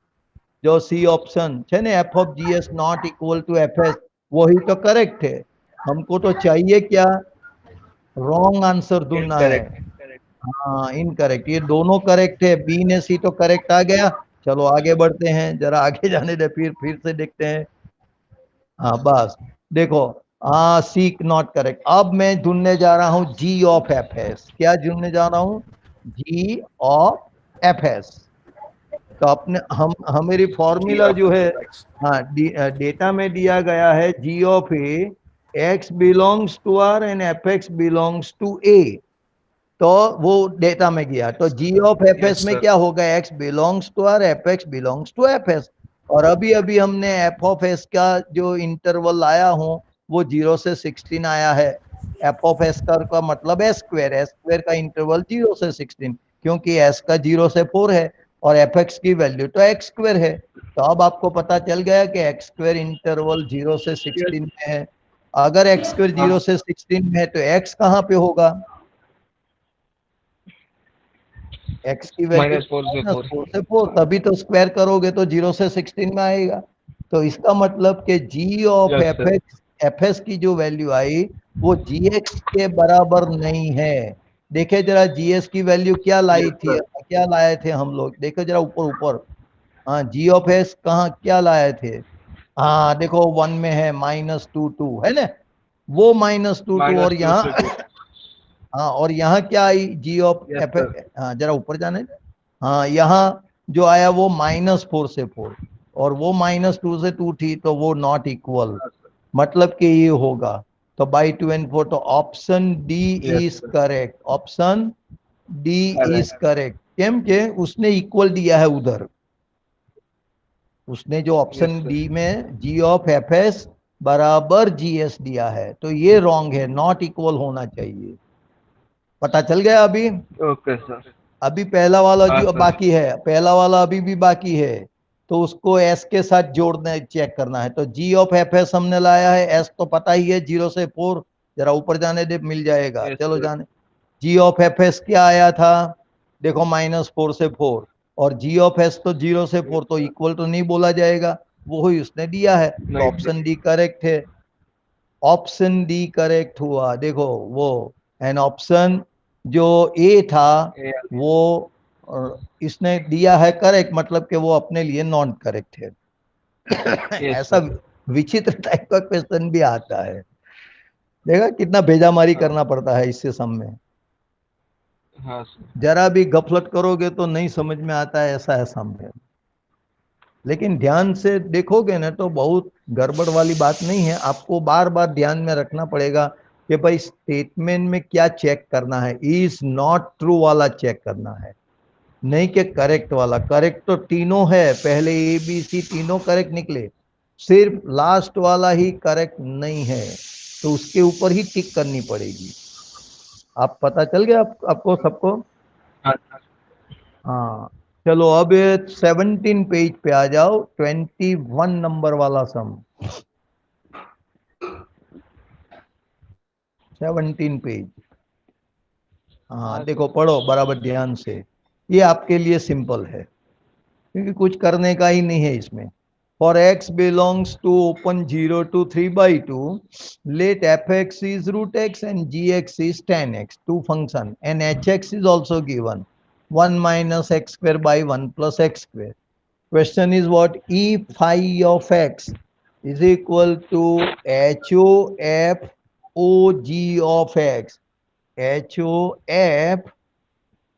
जो सी ऑप्शन है ना, f of G S not equal to f S, वही तो करेक्ट है। हमको तो चाहिए क्या? रॉन्ग आंसर ढूंढना है। इनकरेक्ट। हाँ इनकरेक्ट, ये दोनों करेक्ट है, बी ने सी तो करेक्ट आ गया। चलो आगे बढ़ते हैं, जरा आगे जाने दे, फिर से देखते हैं। हाँ बस देखो, हाँ सी नॉट करेक्ट। अब मैं ढूंढने जा रहा हूं जी ऑफ एफ एस। क्या ढूंढने जा रहा हूं? जी ऑफ एफ एस। तो अपने हम हमारी जी फॉर्मूला ऑफ जो है, एक्स। हाँ डेटा में दिया गया है g of a, x belongs to R and f x belongs to a. तो वो डेटा में गया तो g of f s yes में सर। क्या होगा? X belongs to R, f x belongs to f s. और अभी अभी हमने एफ ऑफ एस का जो इंटरवल लाया हूं वो 0 से 16 आया है। एफ ऑफ एस का मतलब एस स्क्वायर, एस स्क्वायर का इंटरवल 0 से 16, क्योंकि एस का 0 से 4 है और एफ एक्स की वैल्यू तो एक्स स्क्वायर है। तो अब आपको पता चल गया कि एक्स स्क्वायर इंटरवल 0 से 16 में है। अगर एक्स स्क्वायर हाँ 0 से 16 में है तो एक्स कहाँ पे होगा? एक्स की वैल्यू -4 से माइनस 4। 4 से 4, तभी तो स्क्वायर करोगे तो 0 से 16 में आएगा। तो इसका मतलब कि g of yes sir. F s की जो वैल्यू आई वो जी एक्स के बराबर नहीं है। देखे जरा जी एस की वैल्यू क्या लाई यस थी, सर। क्या लाए थे हम लोग? देखो जरा ऊपर ऊपर। हाँ जी ऑफ एस कहाँ क्या लाए थे? हाँ देखो वन में है -2 2 है ना, वो -2 2। और -2 से यहाँ 2। हाँ और यहाँ क्या आई? जी ऑफ यस एफ, सर। हाँ जरा ऊपर जाने दे। हाँ यहाँ जो आया वो -4 से 4, और वो -2 से 2 थी तो वो नॉट इक्वल, मतलब कि ये होगा। तो बाई 2 and 4, तो option D yes is sir. Correct. Option D is correct. Correct, केम के उसने इक्वल दिया है उधर। उसने जो यस ऑप्शन सर। डी में जी ऑफ एफ एस बराबर जी एस दिया है तो ये रॉन्ग है, नॉट इक्वल होना चाहिए। पता चल गया अभी? Okay sir. अभी पहला वाला हाँ जो सर। बाकी है, पहला वाला अभी भी बाकी है, तो उसको एस के साथ जोड़ना, चेक करना है। तो जी ऑफ एफ एस हमने लाया है, एस तो पता ही है 0 से 4। जरा ऊपर जाने दे, मिल जाएगा, यस चलो सर। जाने। जी ऑफ एफ एस क्या आया था? देखो -4 से 4, और जी ऑफ एस तो 0 से 4, यस तो सर। इक्वल तो नहीं बोला जाएगा, वो ही उसने दिया है, तो नहीं ऑप्शन सर। डी करेक्ट है। ऑप्शन डी करेक्ट हुआ। देखो वो एन ऑप्शन जो ए था वो इसने दिया है करेक्ट, मतलब कि वो अपने लिए नॉन करेक्ट है। यस ऐसा सर। विचित्र टाइप का क्वेश्चन भी आता है। देखा कितना भेजामारी हाँ। करना पड़ता है इससे सम में। हाँ सर। जरा भी गफलत करोगे तो नहीं समझ में आता है, ऐसा है सम में। लेकिन ध्यान से देखोगे ना तो बहुत गड़बड़ वाली बात नहीं है। आपको बार बार ध्यान में रखना पड़ेगा कि भाई स्टेटमेंट में क्या चेक करना है, इज नॉट ट्रू वाला चेक करना है, नहीं कि करेक्ट वाला। करेक्ट तो तीनों है, पहले ए बी सी तीनों करेक्ट निकले, सिर्फ लास्ट वाला ही करेक्ट नहीं है, तो उसके ऊपर ही टिक करनी पड़ेगी। आप पता चल गया आपको सबको? हाँ। हाँ चलो अब 17 पेज पे आ जाओ, 21 नंबर वाला सम। 17 पेज। हाँ हाँ देखो सर। पढ़ो बराबर ध्यान से, ये आपके लिए सिंपल है क्योंकि कुछ करने का ही नहीं है इसमें। For x belongs to open 0 to 3/2, let f x is root x and G x is ten x, two function and H x is also given, 1 - x² / 1 + x². Question is what? E phi of x is equal to HOF OG of x. HOF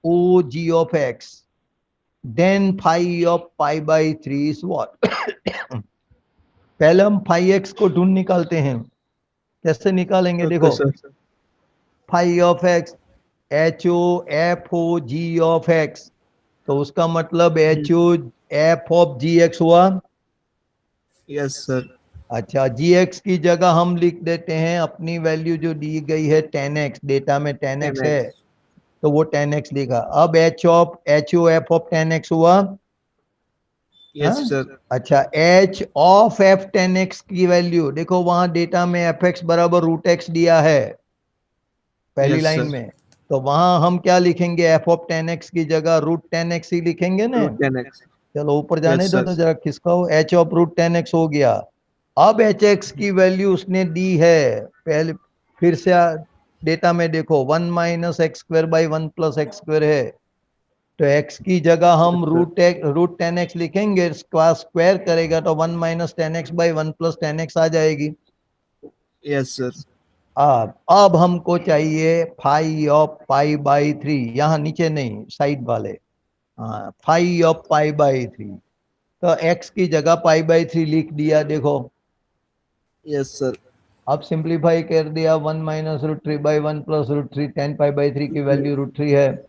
OG of x. Then phi of pi/3 is what? पहले हम phi x को ढूंढ निकालते हैं। कैसे निकालेंगे okay देखो, sir. phi of x HOF OG of x, तो उसका मतलब HOF of gx हुआ। Yes sir. अच्छा, जी एक्स की जगह हम लिख देते हैं अपनी वैल्यू जो दी गई है 10x, डेटा में 10x है 10x। तो वो 10x लिखा। अब HOF of 10x हुआ। यस हाँ? सर। अच्छा, H ऑफ F10x की वैल्यू देखो, वहां डेटा में fx बराबर रूट एक्स दिया है पहली यस लाइन सर। में, तो वहां हम क्या लिखेंगे, f(10x) की जगह √10x ही लिखेंगे ना। Root 10x। चलो ऊपर जाने यस दो सर। तो जरा खिसकाओ, h(√10x) हो गया। अब hx की वैल्यू उसने दी है पहले, फिर से डेटा में देखो 1 - x² / 1 + x² है, तो x की जगह हम यस सर। √10x लिखेंगे, स्क्वायर करेगा तो 1 - 10x / 1 + 10x आ जाएगी। Yes sir. अब हमको चाहिए phi of pi/3, यहाँ नीचे नहीं साइड वाले, हाँ phi of pi/3, तो x की जगह pi/3 लिख दिया देखो। Yes sir. अब सिंप्लीफाई कर दिया, 1 - √3/1 + √3, 10 pi/3 की वैल्यू √3 है।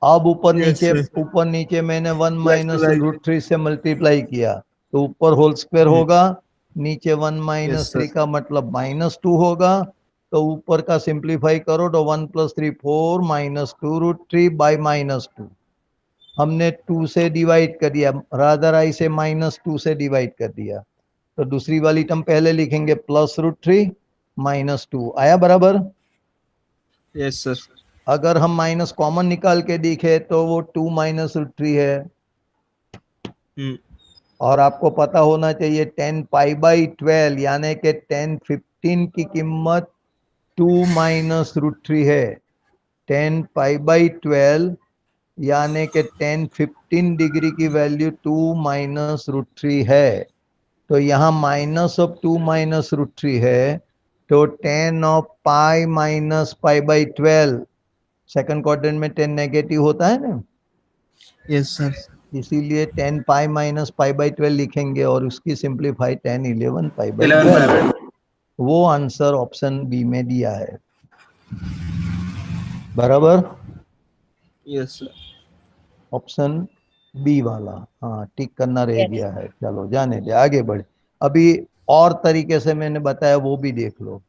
अब यस सर। ऊपर नीचे मैंने 1 - रैशनलाइज। √3 से मल्टीप्लाई किया, तो ऊपर होल स्क्वायर होगा, नीचे 1 यस - 3 सर। का मतलब -2 होगा, तो ऊपर का सिंप्लीफाई करो तो 1 + 3 4 -2√3/-2, हमने 2 से डिवाइड कर दिया, रादर आई से -2 से डिवाइड कर दिया, तो दूसरी वाली टर्म पहले लिखेंगे +√3 -2 आया बराबर। Yes sir. अगर हम माइनस कॉमन निकाल के देखे तो वो 2 - √3 है, हम्म। और आपको पता होना चाहिए 10 π/12 यानी कि 10 15 की कीमत 2 - √3 है। 10 π/12 यानी कि 10 15 डिग्री की वैल्यू 2 - √3 है, तो यहाँ -2 - √3 है, तो 10 of π - π/12, सेकंड क्वाड्रेंट में 10 नेगेटिव होता है ना, यस सर। इसीलिए 10 π - π/12 लिखेंगे और उसकी सिंप्लीफाई 10 11 11 π/12, पाई। वो आंसर ऑप्शन बी में दिया है बराबर। Yes sir. ऑप्शन बी वाला, हाँ टिक करना रह Yes. गया है, चलो जाने दे आगे बढ़े। अभी और तरीके से मैंने बताया वो भी देख लो।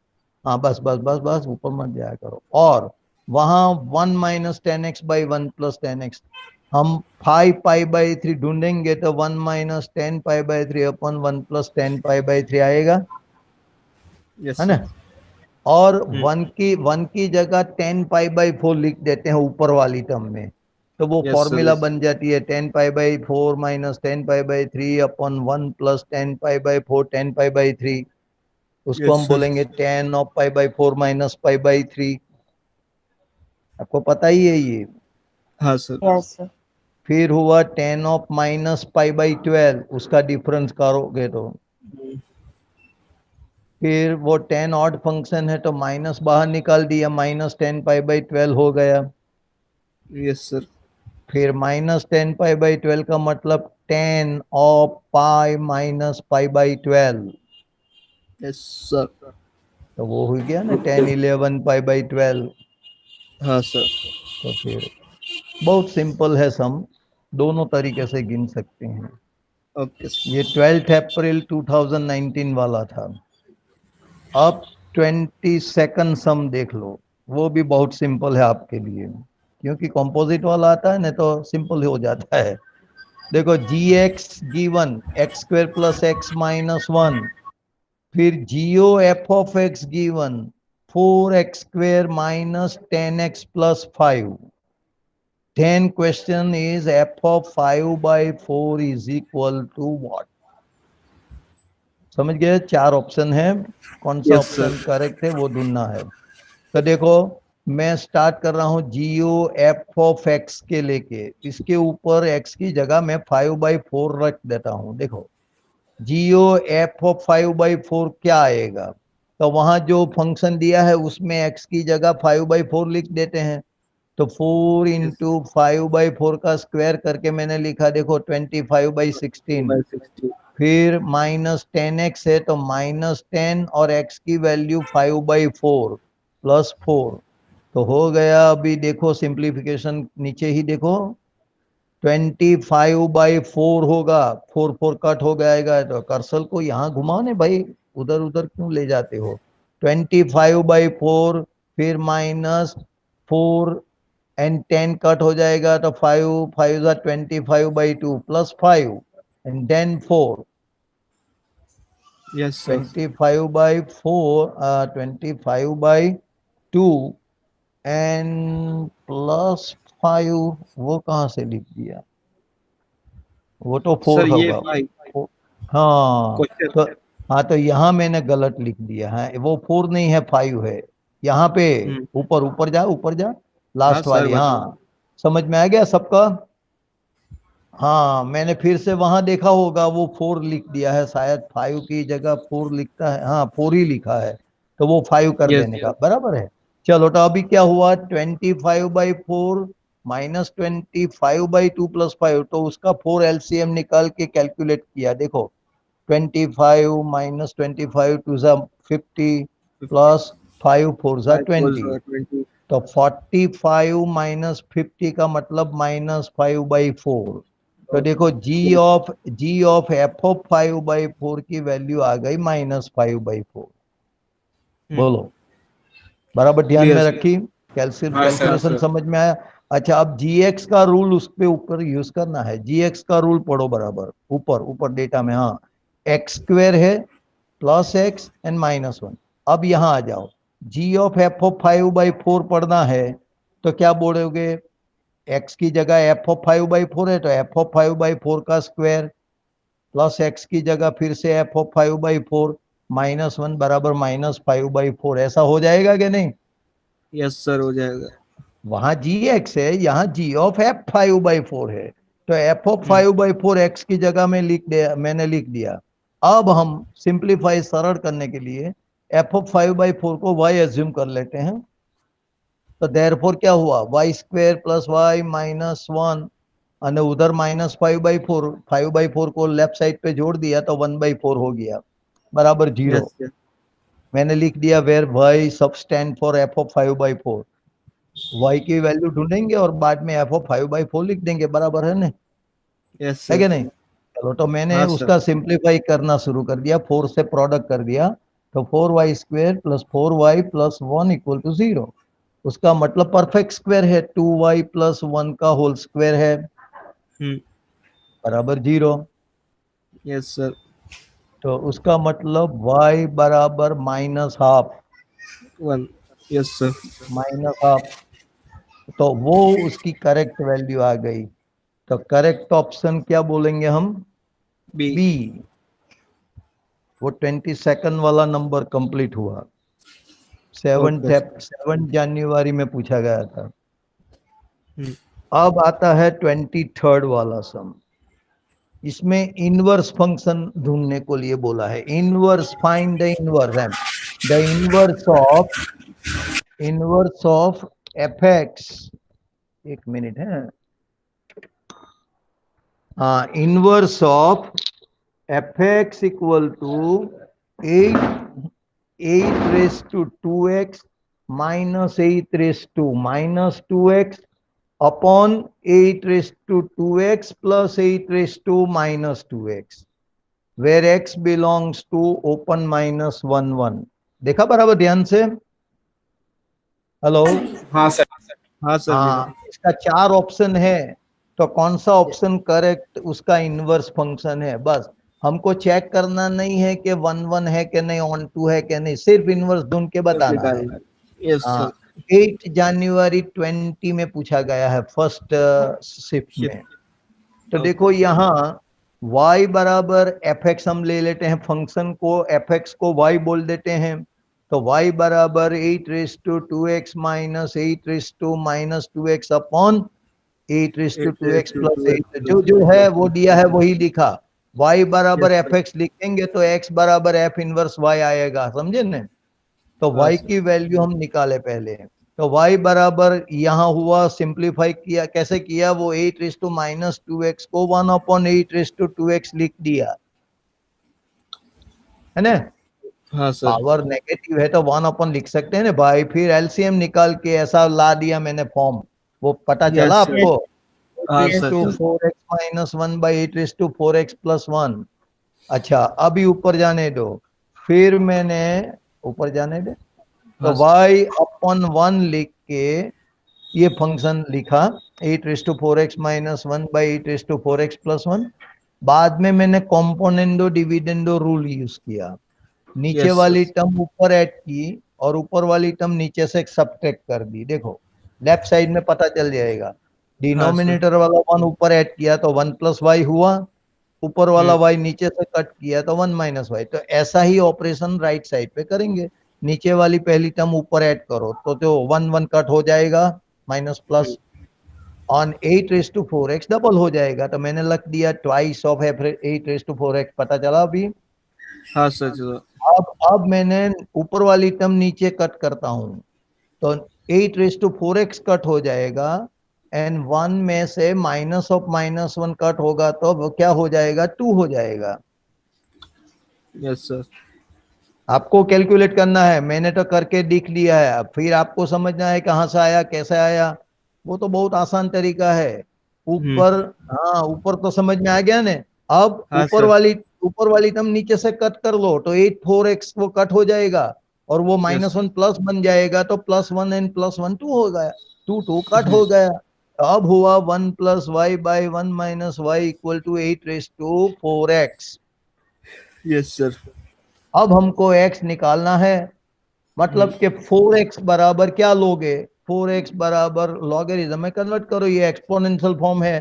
हाँ बस बस बस बस ऊपर मत जाया करो। और वहां 1 - 10x/1 + 10x, हम 5 π/3 ढूंढेंगे तो 1 - 10 π/3 अपन 1 + 10 π/3 आएगा, यस है ना। सर। और वन की जगह 10 π/4 लिख देते हैं ऊपर वाली टर्म में, तो वो यस सर। फॉर्मूला बन जाती है 10 π/4 - 10 π/3 अपन 1 + 10 π/4 10 π/3, उसको यस हम सर। बोलेंगे 10 of π/4 - π/3, आपको पता ही है ये। हाँ सर। Yes, sir. फिर हुआ 10 of -π/12, उसका डिफरेंस करोगे तो फिर वो 10 ऑड फंक्शन है तो माइनस बाहर निकाल दिया, -10 π/12 हो गया। Yes sir. फिर -10 π/12 का मतलब 10 of π - π/12, यस सर। तो वो हो गया ना 10 11 π/12। हाँ सर। तो फिर बहुत सिंपल है सम, दोनों तरीके से गिन सकते हैं। Okay sir. ये 12 अप्रैल 2019 वाला था। अब 22nd सम देख लो, वो भी बहुत सिंपल है आपके लिए, क्योंकि कंपोजिट वाला आता है ना तो सिंपल हो जाता है। देखो जी एक्स गिवन x² + x - 1, फिर जीओ F of x given 4x square minus 10x plus 5. Then question is f of 5 by 4 is equal to what? समझ गए? 4 ऑप्शन है, कौन सा Yes, sir. ऑप्शन करेक्ट है वो ढूंढना है। तो देखो, मैं स्टार्ट कर रहा हूं जीओ एफ ऑफ एक्स के लेके, इसके ऊपर एक्स की जगह मैं 5/4 रख देता हूं। देखो, जीओ एफ ऑफ 5/4 क्या आएगा? तो वहां जो फंक्शन दिया है उसमें एक्स की जगह 5/4 लिख देते हैं। तो 4 Yes. इंटू 5/4 का स्क्वायर करके मैंने लिखा, देखो 25/16। By 60. फिर -10x है तो -10 और x की वैल्यू 5/4 +4 तो हो गया। अभी देखो सिंप्लीफिकेशन नीचे ही देखो, 25/4 होगा, 4 कट हो जाएगा। तो कर्सर को यहाँ घुमाओ भाई, उधर उधर क्यों ले जाते हो? 25/4 फिर -4 एंड 10 कट हो जाएगा तो 5 5 25/2 +5 and then 4। Yes, sir. 25/4 25/2 and +5, वो कहाँ से लिख दिया? वो तो Sir, 4 ये होगा। 5 हाँ क्वेश्चन तो, है। हाँ तो यहाँ मैंने गलत लिख दिया है, वो 4 नहीं है 5 है। यहाँ पे हम्म। ऊपर ऊपर जा, ऊपर जा, हाँ लास्ट सर, वाली। बताओ। हाँ, समझ में आ गया सबका? हाँ, मैंने फिर से वहां देखा होगा, वो 4 लिख दिया है, शायद 5 की जगह 4 लिखता है। हाँ, 4 ही लिखा है, तो वो 5 कर यस, देने का यस। बराबर है। चलो, तो अभी क्या हुआ? 25/4 -25/2 +5, तो उसका 4 एलसीएम निकाल के कैलकुलेट किया। देखो, 25 -25 2 50 प्लस 5 4 5 4 20। 20। तो 45 -50 का मतलब -5/4। तो देखो, जी ऑफ एफ ऑफ 5/4 की वैल्यू आ गई -5/4। बोलो, बराबर ध्यान क्लियर में सर। रखी? हाँ सर। हाँ कैलकुलेशन सर। समझ में आया? अच्छा, अब जी एक्स का रूल उस पे ऊपर यूज करना है। जी एक्स का रूल पढ़ो बराबर, ऊपर ऊपर डेटा में। हाँ, एक्स स्क्वेयर है प्लस एक्स एंड -1। अब यहाँ आ जाओ, जी ऑफ एफ ऑफ 5/4 पढ़ना है, तो क्या बोलोगे? एक्स की जगह एफ ऑफ 5/4 है तो एफ ऑफ 5/4 का स्क्वायर प्लस एक्स की जगह फिर से एफ ऑफ 5/4 -1 बराबर -5/4। ऐसा हो जाएगा कि नहीं? यस सर, हो जाएगा। वहां जी एक्स है, यहाँ जी ऑफ एफ 5/4 है, तो एफ ऑफ हम्म। 5/4 एक्स की जगह में मैंने लिख दिया। अब हम सिंप्लीफाई सरल करने के लिए एफ ऑफ 5/4 को वाई एज्यूम कर लेते हैं। तो देयरफॉर क्या हुआ? वाई स्क्वेयर प्लस वाई -1, और उधर -5/4, 5/4 को लेफ्ट साइड पे जोड़ दिया तो 1/4 हो गया, बराबर 0। Yes, yes. मैंने लिख दिया वेर वाई सब stand for f of 5/4। Y की वैल्यू ढूंढेंगे और बाद में एफ ऑफ 5/4 लिख देंगे, बराबर है ना? यस है सर। कि नहीं? चलो, तो मैंने हाँ सर। उसका सिंप्लीफाई करना शुरू कर दिया, 4 से प्रोडक्ट कर दिया। तो 4y² plus 4y plus 1 equal to 0। उसका मतलब परफेक्ट स्क्वायर है, 2y प्लस 1 का होल स्क्वायर है, हम्म। बराबर 0। Yes sir. तो उसका मतलब y बराबर -12, 1। Yes sir. -12। तो वो उसकी करेक्ट वैल्यू आ गई। तो करेक्ट ऑप्शन क्या बोलेंगे हम? बी। बी। वो 22nd वाला नंबर कंप्लीट हुआ। Okay sir. 7 जनवरी में पूछा गया था। हम्म। अब आता है 23rd वाला सम। इसमें इनवर्स फंक्शन ढूंढने को लिए बोला है। Inverse, find the inverse um the inverse of f x. एक मिनट है। हाँ, inverse of f x equal to 8 8 raise to 2x -8 raise to -2x upon 8 raise to 2x plus 8 raise to -2x, where x belongs to open -1 1। देखा बराबर ध्यान से? Hello? हाँ sir. हाँ sir, देखा। हाँ, इसका 4 ऑप्शन है, तो कौन सा ऑप्शन करेक्ट उसका इनवर्स फंक्शन है? बस हमको चेक करना नहीं है कि 1 1 है कि नहीं, ऑन 2 है कि नहीं, सिर्फ इनवर्स ढूंढ के बताना है। Yes sir. हाँ, 8 जनवरी 20 में पूछा गया है फर्स्ट शिफ्ट में। तो देखो यहाँ y बराबर एफ एक्स हम ले लेते हैं, फंक्शन को एफ एक्स को y बोल देते हैं। तो y बराबर 8 raise to 2x minus 8 raise to -2x upon 8 raise to 2x plus 8। जो है वो दिया है वही लिखा। y बराबर एफ एक्स लिखेंगे तो x बराबर एफ इनवर्स y आएगा, समझे न। तो y की वैल्यू हम निकाले पहले। तो y बराबर यहाँ हुआ, सिंप्लीफाई किया, कैसे किया, वो 8 रेस टू -2x को 1/8 रेस टू 2x लिख दिया, है ना। हाँ सर। पावर नेगेटिव है तो 1 अपन लिख सकते हैं ना भाई। फिर एलसीएम निकाल के ऐसा ला दिया मैंने फॉर्म, वो पता चला Yes, sir. आपको। हाँ raise sir. To 4x minus 1/8 raise to 4x plus 1। अच्छा, अभी ऊपर जाने दो। फिर मैंने ऊपर जाने दे तो y अपॉन 1 लिख के ये फंक्शन लिखा, 8 raise to 4x minus 1/8 raise to 4x plus 1। बाद में मैंने कॉम्पोनेंडो डिविडेंडो रूल यूज किया, नीचे Yes, वाली sir. टर्म ऊपर ऐड की और ऊपर वाली टर्म नीचे से सब्ट्रैक्ट कर दी। देखो लेफ्ट साइड में पता चल जाएगा, हाँ सर। डिनोमिनेटर वाला 1 ऊपर ऐड किया तो 1 प्लस वाई हुआ, ऊपर वाला y नीचे से कट किया तो 1 माइनस वाई। तो ऐसा ही ऑपरेशन राइट साइड पे करेंगे, नीचे वाली पहली टर्म ऊपर ऐड करो तो जो 1 1 कट हो जाएगा, minus plus on 8 raise to 4x double हो जाएगा। तो मैंने लिख दिया twice of 8 raise to 4x, पता चला अभी। हाँ सर सर। अब मैंने ऊपर वाली टर्म नीचे कट करता हूं तो 8 रेस टू 4x कट हो जाएगा, एंड 1 में से -1 कट होगा तो वो क्या हो जाएगा, 2 हो जाएगा। Yes sir. आपको कैलकुलेट करना है, मैंने तो करके दिख लिया है। अब फिर आपको समझना है कहाँ से आया कैसे आया, वो तो बहुत आसान तरीका है। ऊपर, हाँ ऊपर तो समझ में आ गया ने। अब हाँ सर। ऊपर वाली टर्म नीचे से कट कर लो तो 8 4x वो कट हो जाएगा और वो यस। -1 प्लस बन जाएगा, तो +1 एंड +1 2 हो गया, 2 2 कट हो गया। तो अब हुआ 1 plus y by 1 minus y equal to 8 raise to 4x। Yes sir. अब हमको x निकालना है, मतलब कि 4x बराबर क्या लोगे, 4x बराबर लॉगरिथम में कन्वर्ट करो, ये एक्सपोनेंशियल फॉर्म है।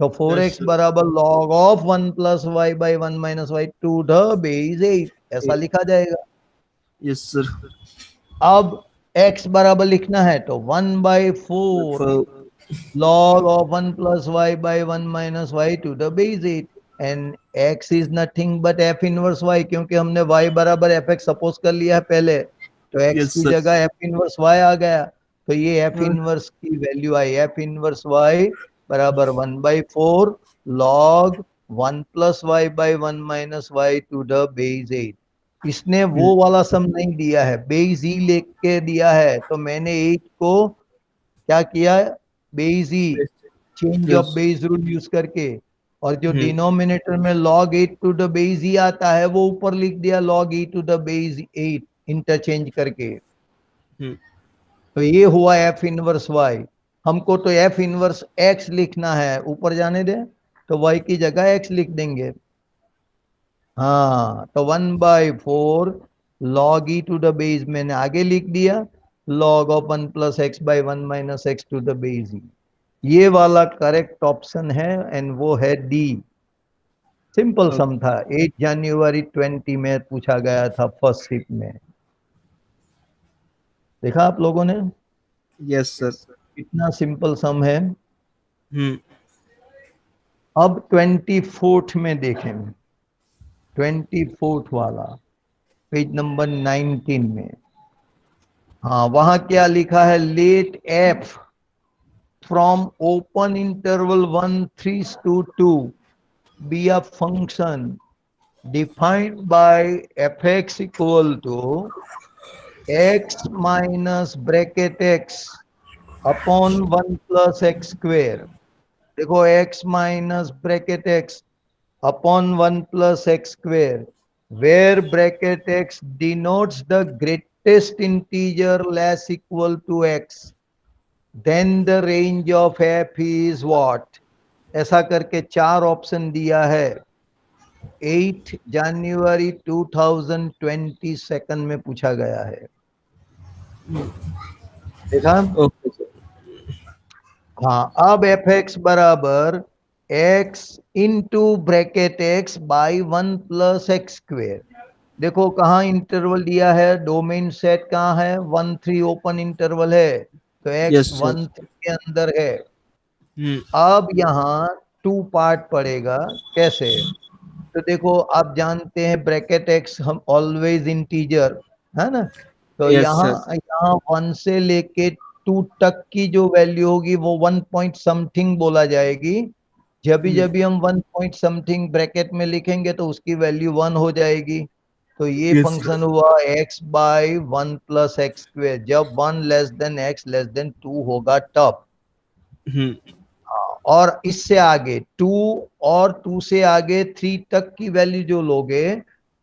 तो 4x बराबर log of 1 plus y by 1 minus y to the base 8, ऐसा लिखा जाएगा। Yes sir. अब x बराबर लिखना है तो 1/4 log of 1 plus y by 1 minus y to the base 8, and x is nothing but f inverse y, क्योंकि हमने y बराबर fx सपोज कर लिया है पहले, तो x यस की सर। जगह f इनवर्स y आ गया। तो ये f इनवर्स की वैल्यू आई, f इनवर्स y बराबर 1/4 log 1 plus y by 1 minus y to the base 8। इसने वो वाला सम नहीं दिया है, बेस ई लेके दिया है, तो मैंने 8 को क्या किया, base E, change of yes. Base rule use करके, और जो डिनोमिनेटर में log 8 to the base E आता है वो ऊपर लिख दिया log e to the base 8 interchange करके। तो ये हुआ एफ इनवर्स y। हमको तो एफ इनवर्स x लिखना है, ऊपर जाने दे तो y की जगह x लिख देंगे। हाँ, तो 1/4 log e to the base मैंने आगे लिख दिया, log of 1 plus x by 1 minus x to the base e. ये वाला करेक्ट ऑप्शन है, एंड वो है डी। सिंपल सम था, 8 जनवरी 20 में पूछा गया था फर्स्ट शिफ्ट में। देखा आप लोगों ने, यस सर। कितना सिंपल सम है। अब 24th में देखें, 24th वाला पेज नंबर 19 में। हाँ, वहां क्या लिखा है, let f from open interval 1 3 to 2 be a function defined by fx equal to x minus bracket x upon 1 plus x square। देखो x minus bracket x upon 1 plus x square, where bracket x denotes the greatest integer less equal to x, then the range of f is what। ऐसा करके 4 option दिया है। 8 जनवरी 2022 में पूछा गया है। देखा? Okay sir. हाँ, अब एफ एक्स बराबर x into bracket x by 1 + x²। देखो कहाँ इंटरवल दिया है, डोमेन सेट कहाँ है, 1 3 ओपन इंटरवल है, तो एक्स यस सर। 1 3 के अंदर है। हम्म। अब यहाँ 2 पार्ट पड़ेगा। कैसे? तो देखो आप जानते हैं ब्रैकेट एक्स हम ऑलवेज इंटीजर है ना, तो यस यहाँ सर। यहाँ 1 से लेके 2 तक की जो वैल्यू होगी वो 1 पॉइंट समथिंग बोला जाएगी। जब भी हम 1 पॉइंट समथिंग ब्रैकेट में लिखेंगे तो उसकी वैल्यू 1 हो जाएगी। तो ये यस फंक्शन सर। हुआ x बाई 1 + x²। जब 1 less than x less than 2 होगा तब। हम्म। और इससे आगे 2 और 2 से आगे 3 तक की वैल्यू जो लोगे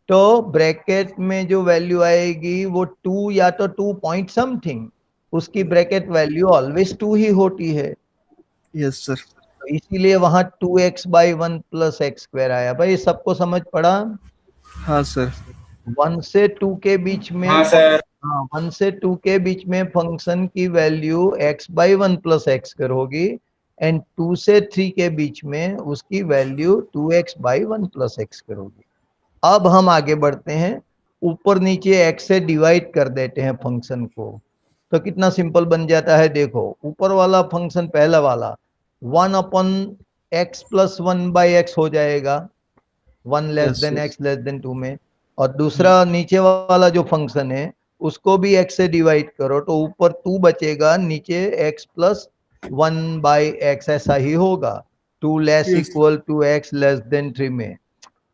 तो ब्रैकेट में जो वैल्यू आएगी वो 2 या तो 2 पॉइंट समथिंग, उसकी ब्रैकेट वैल्यू ऑलवेज 2 ही होती है। Yes sir. तो इसीलिए वहां 2x बाई 1 + x² आया। भाई सबको समझ पड़ा? हाँ सर। 1 से 2 के बीच में हाँ सर। हाँ, 1 से 2 के बीच में फंक्शन की वैल्यू x बाई 1 + x² होगी, एंड 2 से 3 के बीच में उसकी वैल्यू 2x बाई 1 + x² होगी। अब हम आगे बढ़ते हैं, ऊपर नीचे x से डिवाइड कर देते हैं फंक्शन को, तो कितना सिंपल बन जाता है। देखो ऊपर वाला फंक्शन पहला वाला 1/x + 1/x हो जाएगा, 1 less yes then yes. X less than 2 में। और दूसरा नीचे वाला जो फंक्शन है उसको भी x से डिवाइड करो तो ऊपर 2 बचेगा, नीचे x + 1/x ऐसा ही होगा, 2 less yes. Equal to x less than 3 में।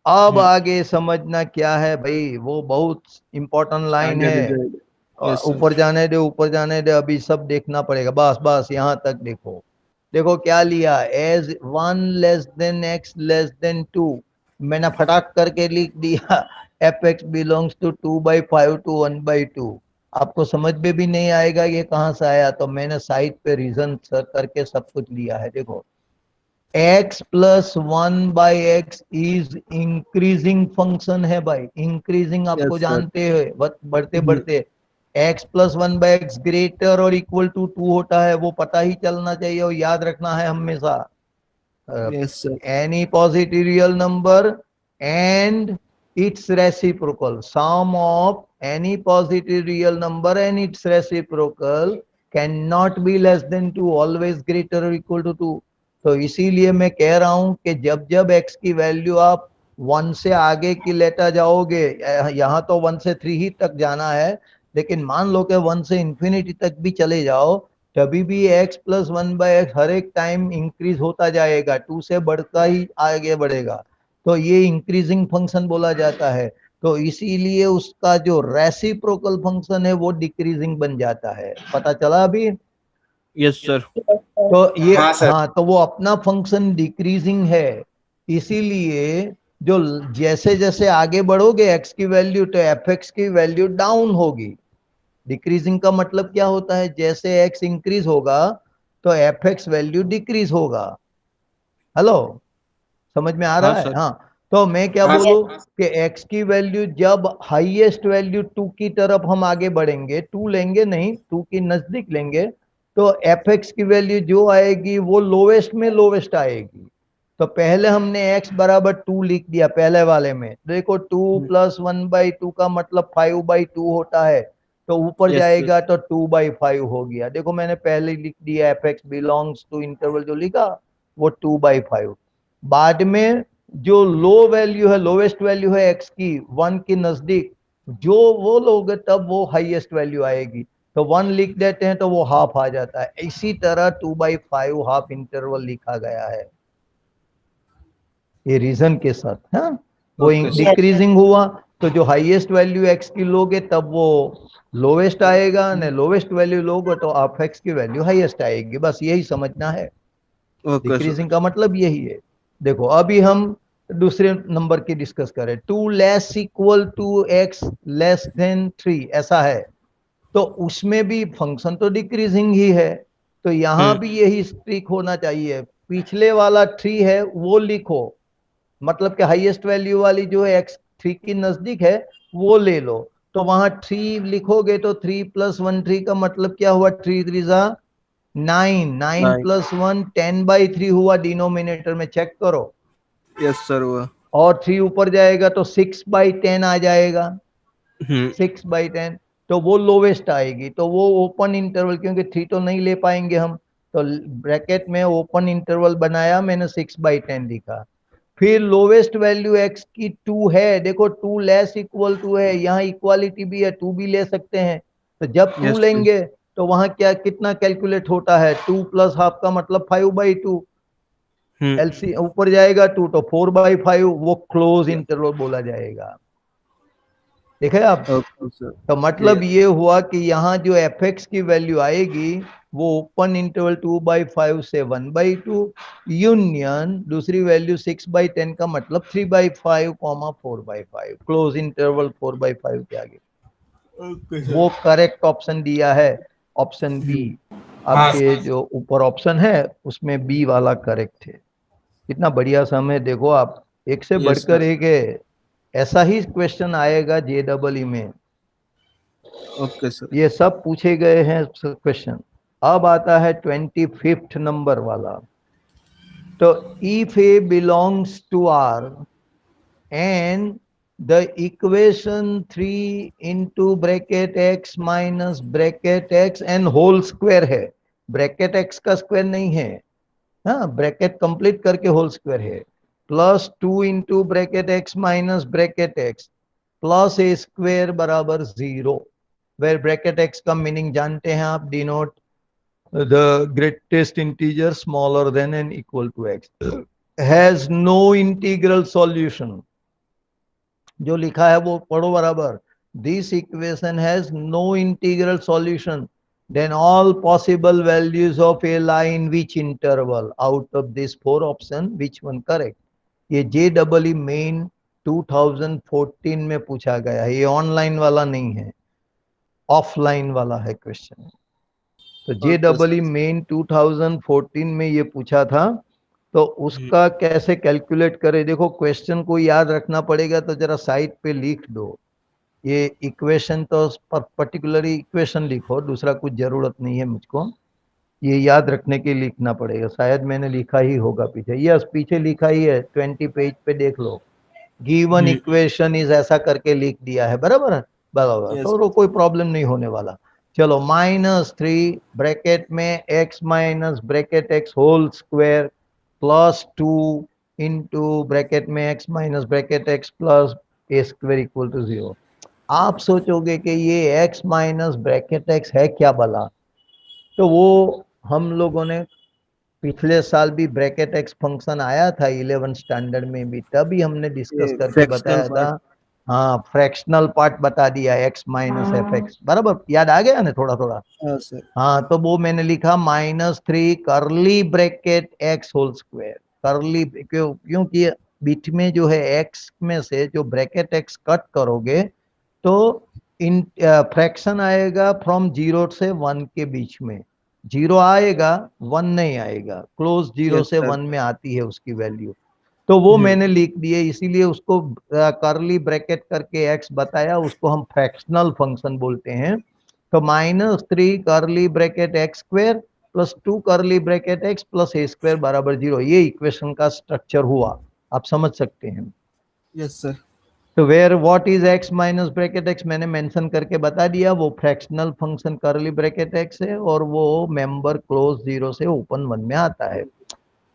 अब हम्म। आगे समझना क्या है भाई, वो बहुत इंपॉर्टेंट लाइन आगे है। दे। Yes sir. ऊपर जाने दे, ऊपर जाने दे, अभी सब देखना पड़ेगा। बस बस यहाँ तक देखो। देखो क्या लिया, as 1 less than x less than 2, मैंने फटाक करके लिख दिया f x belongs to 2/5 to 1/2। आपको समझ में भी नहीं आएगा ये कहाँ से आया, तो मैंने साइड पे रीजन सर्च करके सब कुछ लिया है। देखो x + 1/x is increasing function है भाई, इंक्रीजिंग आपको यस सर। जानते हैं, बढ़ते हम्म। बढ़ते। x + 1/x ग्रेटर और इक्वल टू 2 होता है, वो पता ही चलना चाहिए और याद रखना है हमेशा। Yes sir. any positive real number and its reciprocal, sum of any positive real number and its reciprocal cannot be less than 2, always greater or equal to 2। तो इसीलिए मैं कह रहा हूं कि जब जब x की वैल्यू आप 1 से आगे की लेता जाओगे, यहाँ तो 1 से 3 ही तक जाना है, लेकिन मान लो कि 1 से इंफिनिटी तक भी चले जाओ, तभी भी x + 1/x हर एक टाइम इंक्रीज होता जाएगा, 2 से बढ़ता ही आगे बढ़ेगा, तो ये इंक्रीजिंग फंक्शन बोला जाता है। तो इसीलिए उसका जो रेसिप्रोकल फंक्शन है वो डिक्रीजिंग बन जाता है। पता चला अभी? Yes sir. तो ये हाँ सर। हाँ, तो वो अपना फंक्शन डिक्रीजिंग है। इसीलिए जो जैसे जैसे आगे बढ़ोगे एक्स की वैल्यू, तो एफ एक्स की वैल्यू डाउन होगी। डिक्रीजिंग का मतलब क्या होता है, जैसे एक्स इंक्रीज होगा तो एफ एक्स वैल्यू डिक्रीज होगा। हेलो, समझ में आ हाँ रहा है? सर। हाँ, तो मैं क्या हाँ बोलूं सर। कि x की वैल्यू जब हाईएस्ट वैल्यू 2 की तरफ हम आगे बढ़ेंगे, 2 लेंगे नहीं, 2 की नजदीक लेंगे, तो एफ एक्स की वैल्यू जो आएगी वो लोवेस्ट में लोवेस्ट आएगी। तो पहले हमने x बराबर 2 लिख दिया पहले वाले में, देखो 2 + 1/2 का मतलब 5/2 होता है, तो ऊपर यस सर। जाएगा तो 2/5 हो गया। देखो मैंने पहले लिख दिया f x belongs to interval जो लिखा वो 2/5। बाद में जो लो वैल्यू है, लोवेस्ट वैल्यू है एक्स की 1 के नजदीक, जो वो लोग तब वो हाईएस्ट वैल्यू आएगी, तो 1 लिख देते हैं तो वो हाफ आ जाता है। इसी तरह 2/5 हाफ इंटरवल लिखा गया है, ये रीजन के साथ। हाँ, वो ओके सर। डिक्रीजिंग हुआ तो जो हाईएस्ट वैल्यू एक्स की लोगे तब वो लोवेस्ट आएगा, न लोवेस्ट वैल्यू लोगे तो आप एक्स की वैल्यू हाईएस्ट आएगी। बस यही समझना है, ओके सर। डिक्रीजिंग का मतलब यही है। देखो अभी हम दूसरे नंबर की डिस्कस करें, 2 less equal to x less than 3 ऐसा है, तो उसमें भी फंक्शन तो डिक्रीजिंग ही है, तो यहां हम्म। भी यही स्ट्रिक होना चाहिए। पिछले वाला 3 है वो लिखो, मतलब कि हाईएस्ट वैल्यू वाली जो है x 3 की नजदीक है वो ले लो। तो वहां 3 लिखोगे तो 3 + 1 3 का मतलब क्या हुआ, 3 3 जा 9, 9 9। + 1 10/3 हुआ, डिनोमिनेटर में चेक करो। यस सर हुआ। और 3 ऊपर जाएगा तो 6/10 आ जाएगा, हम्म। 6/10। तो वो लोवेस्ट आएगी, तो वो ओपन इंटरवल, क्योंकि 3 तो नहीं ले पाएंगे हम, तो ब्रैकेट में ओपन इंटरवल बनाया, मैंने 6/10 लिखा। फिर लोवेस्ट वैल्यू x की 2 है, देखो 2 लेस इक्वल टू है, यहाँ इक्वालिटी भी है, 2 भी ले सकते हैं। तो जब 2 यस सर। लेंगे तो वहां क्या कितना कैलकुलेट होता है, 2 + ½ का मतलब 5/2। हम्म। एलसी ऊपर जाएगा 2 तो 4/5, वो क्लोज इंटरवल बोला जाएगा। देखे आप। Okay sir. तो मतलब क्लियर। ये हुआ कि यहाँ जो एफ एक्स की वैल्यू आएगी वो ओपन इंटरवल 2/5 से 1/2, यूनियन दूसरी वैल्यू 6/10 का मतलब 3/5, 4/5, क्लोज इंटरवल 4/5 के आगे। ओके वो सर। करेक्ट ऑप्शन दिया है, ऑप्शन बी। हाँ आपके जो ऊपर ऑप्शन है उसमें बी वाला करेक्ट है। कितना बढ़िया समय, देखो आप, एक से यस बढ़कर सर। एक है। ऐसा ही क्वेश्चन आएगा JEE में, ओके सर। ये सब पूछे गए हैं क्वेश्चन। अब आता है 25th नंबर वाला। तो if a belongs to R and the equation 3 into bracket x minus bracket x and whole square है, ब्रैकेट x का स्क्वायर नहीं है, हाँ ब्रैकेट कंप्लीट करके होल स्क्वायर है, +2 into bracket x minus bracket x plus a square बराबर 0, where bracket x का meaning जानते हैं आप, denote the greatest integer smaller than and equal to x, has no integral solution. जो लिखा है वो पढ़ो बराबर, this equation has no integral solution, then all possible values of a line which interval out of this 4 option which one correct। ये JEE main 2014 में पूछा गया है, ये ऑनलाइन वाला नहीं है, ऑफलाइन वाला है क्वेश्चन। तो ओके JEE सर। मेन 2014 में ये पूछा था। तो उसका कैसे कैलकुलेट करें, देखो क्वेश्चन को याद रखना पड़ेगा, तो जरा साइड पे लिख दो। ये इक्वेशन तो पर्टिकुलरली इक्वेशन लिखो, दूसरा कुछ जरूरत नहीं है मुझको, ये याद रखने के लिए लिखना पड़ेगा। शायद मैंने लिखा ही होगा पीछे, यस पीछे लिखा ही है, 20 पेज पे देख लो, गिवन इक्वेशन इज ऐसा करके लिख दिया है, बराबर है, बराबर, यस। तो कोई प्रॉब्लम नहीं होने वाला। चलो -3 ब्रैकेट में x minus bracket x whole square +2 into bracket में x minus bracket x plus a square equal to 0। आप सोचोगे कि ये x माइनस ब्रैकेट x है क्या भला, तो वो हम लोगों ने पिछले साल भी ब्रैकेट एक्स फंक्शन आया था 11 स्टैंडर्ड में भी, तभी हमने डिस्कस ये करके फ्रैक्शनल बताया था। पार्ट। हाँ फ्रैक्शनल पार्ट बता दिया, x माइनस एफ एक्स, बराबर याद आ गया ना थोड़ा थोड़ा। हाँ सर। हाँ तो वो मैंने लिखा -3 करली ब्रैकेट x होल स्क्वायर, करली क्योंकि बीच में जो है x में से जो ब्रैकेट x कट करोगे तो इन फ्रैक्शन आएगा फ्रॉम 0 से 1 के बीच में, 0 आएगा 1 नहीं आएगा, क्लोज 0 यस से सर। 1 में आती है उसकी वैल्यू। तो वो मैंने लिख दिए, इसीलिए उसको करली ब्रैकेट करके x बताया, उसको हम फ्रैक्शनल फंक्शन बोलते हैं। तो -3 करली bracket x square +2 curly bracket x plus a square बराबर 0, ये इक्वेशन का स्ट्रक्चर हुआ, आप समझ सकते हैं। Yes sir. तो where what is x minus bracket x मैंने मेंशन करके बता दिया, वो fractional function curly bracket x है और वो मेंबर क्लोज 0 से ओपन 1 में आता है। यस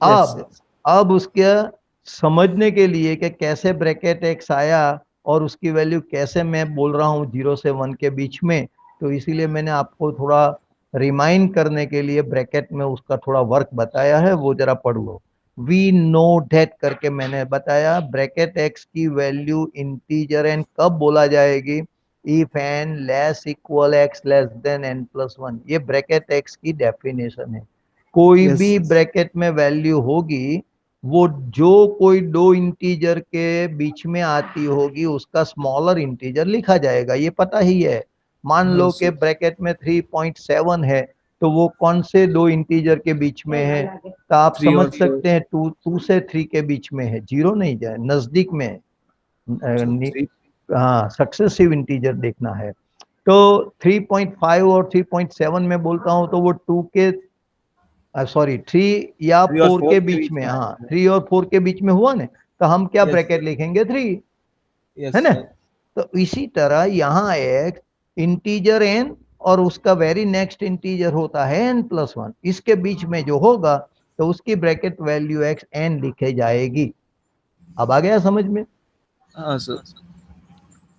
अब सर। अब उसके समझने के लिए कि कैसे ब्रैकेट x आया और उसकी वैल्यू कैसे मैं बोल रहा हूँ 0 से 1 के बीच में, तो इसीलिए मैंने आपको थोड़ा रिमाइंड करने के लिए ब्रैकेट में उसका थोड़ा वर्क बताया है, वो जरा पढ़ लो। वी नो डेट करके मैंने बताया, ब्रैकेट x की वैल्यू इंटीजर एंड कब बोला जाएगी, if n less equal x less than n+1, ये ब्रैकेट x की डेफिनेशन है। कोई यस भी सर। ब्रैकेट में वैल्यू होगी वो जो कोई दो इंटीजर के बीच में आती होगी उसका स्मॉलर इंटीजर लिखा जाएगा, ये पता ही है। मान हाँ लो कि सर। ब्रैकेट में 3.7 है तो वो कौन से दो इंटीजर के बीच में है? तो आप 3 समझ और 4 सकते हैं 2 से 3 के बीच में है, 0 नहीं जाए, नजदीक में है। थ्री हाँ, सक्सेसिव इंटीजर देखना है। तो 3.5 और 3.7 में बोलता हूँ तो वो 2 के सॉरी 3 या 3 और 4 4 के के बीच बीच में, में हाँ है। 3 और 4 के बीच में हुआ ना, तो हम क्या यस ब्रैकेट लिखेंगे? 3, है यस ना? सर। तो इसी तरह यहाँ एक इंटीजर n और उसका वेरी नेक्स्ट इंटीजर होता है n+1, इसके बीच में जो होगा तो उसकी ब्रैकेट वैल्यू x n लिखे जाएगी। अब आ गया समझ में? हाँ सर।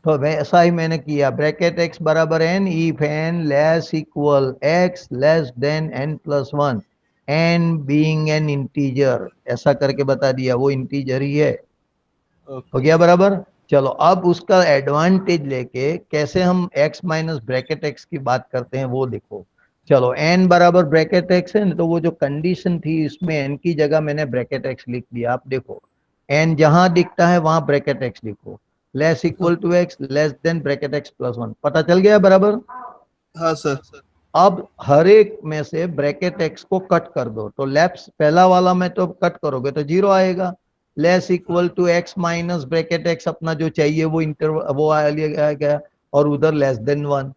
तो वैसा ही मैंने किया, ब्रैकेट x बराबर n if n less equal x less than n+1, n being an integer, ऐसा करके बता दिया, वो इंटीजर ही है। हो ओके गया बराबर? चलो अब उसका एडवांटेज लेके कैसे हम x माइनस ब्रैकेट x की बात करते हैं वो देखो। चलो n बराबर ब्रैकेट x है ना, तो वो जो कंडीशन थी इसमें n की जगह मैंने ब्रैकेट x लिख दिया। आप देखो n जहां दिखता है वहां ब्रैकेट x लिखो, less equal to x less than bracket x+1, पता चल गया बराबर? हाँ सर। अब हर एक में से ब्रैकेट x को कट कर दो, तो लेफ्ट पहला वाला में तो कट करोगे तो 0 आएगा, less equal to x minus bracket x अपना जो चाहिए वो इंटर वो आ लिया गया, और उधर लेस देन 1।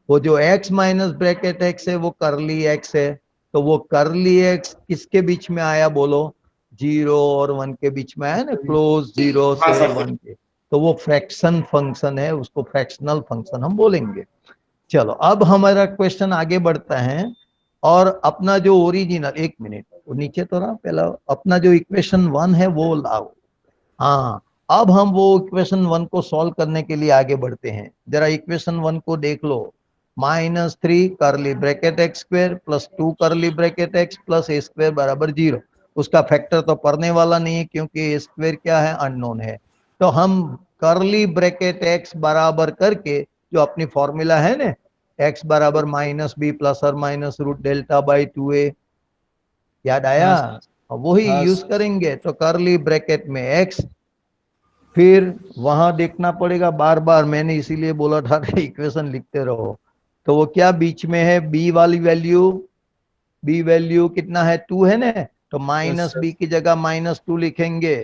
वो जो x माइनस ब्रैकेट x है वो करली x है, तो वो करली x किसके बीच में आया बोलो? 0 और 1 के बीच में आया ना, क्लोज 0 हाँ से सर। 1 के। तो वो फ्रैक्शन फंक्शन है, उसको फ्रैक्शनल फंक्शन हम बोलेंगे। चलो अब हमारा क्वेश्चन आगे बढ़ता है, और अपना जो ओरिजिनल, एक मिनट वो नीचे तो रहा पहला, अपना जो इक्वेशन 1 है वो लाओ। हाँ, अब हम वो इक्वेशन 1 को सॉल्व करने के लिए आगे बढ़ते हैं। जरा इक्वेशन 1 को देख लो, -3 करली bracket x square plus 2 curly bracket x plus a square बराबर 0। उसका फैक्टर तो पढ़ने वाला नहीं है क्योंकि ए स्क्वेयर क्या है? अननोन है। तो हम करली ब्रैकेट एक्स बराबर करके जो अपनी फॉर्मूला है ना, एक्स बराबर माइनस बी प्लस और minus root delta by 2a, याद आया? हाँ अब वही हाँ यूज करेंगे। तो करली ब्रैकेट में एक्स, फिर वहां देखना पड़ेगा बार बार, मैंने इसीलिए बोला था कि इक्वेशन लिखते रहो। तो वो क्या बीच में है? बी वाली वैल्यू, बी वैल्यू कितना है? 2 है ना, तो यस माइनस सर। बी की जगह -2 लिखेंगे,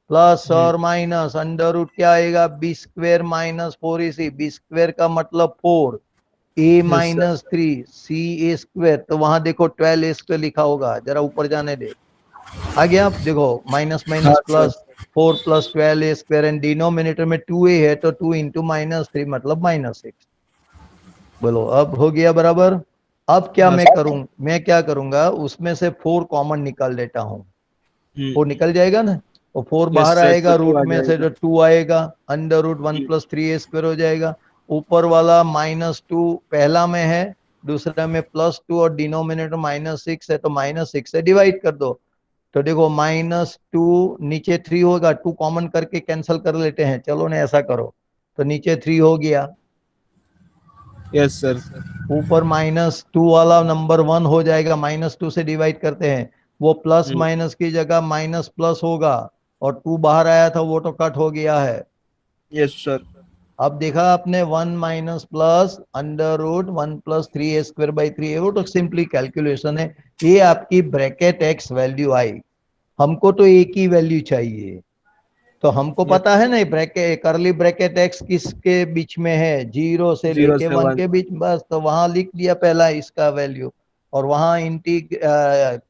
प्लस और माइनस अंडर रूट क्या आएगा? B square minus 4ac, b square का मतलब 4, a yes sir. Minus 3 c a square, तो वहां देखो 12 ए स्क्वेयर लिखा होगा, जरा ऊपर जाने दे। आ गया? आप देखो माइनस हाँ minus sir. Plus, 4 plus 12 A square, and denominator में 2a है तो 2 इंटू -3 मतलब -6। बोलो अब हो गया बराबर? अब क्या हाँ मैं सर। करूं? मैं क्या करूंगा, उसमें से 4 कॉमन निकाल देता हूं। 4 निकल जाएगा ना, और 4 यस बाहर सर, तो आएगा 2 रूट आ में से जाएगा। तो 2 आएगा, under root 1 plus 3a square हो जाएगा। ऊपर वाला -2 पहला में है, दूसरा में +2, और डिनोमिनेटर -6 है तो -6 से डिवाइड कर दो। तो देखो -2 नीचे 3 होगा, 2 कॉमन करके कैंसिल कर लेते हैं, चलो ना ऐसा करो। तो नीचे 3 हो गया, यस सर। ऊपर -2 वाला नंबर 1 हो जाएगा, -2 से डिवाइड करते हैं, वो प्लस माइनस की जगह माइनस प्लस होगा, और 2 बाहर आया था वो तो कट हो गया है। Yes sir. अब देखा आपने, 1 minus plus under root 1 plus 3a² / 3a, वो तो सिंपली कैलकुलेशन है। ये आपकी ब्रैकेट एक्स वैल्यू आई। हमको तो एक ही वैल्यू चाहिए, तो हमको यस पता है ना ब्रैकेट करली ब्रैकेट एक्स किसके बीच में है? 0 से 0 लेके से 1 1। के बीच, बस तो वहां लिख दिया पहला इसका वैल्यू, और वहां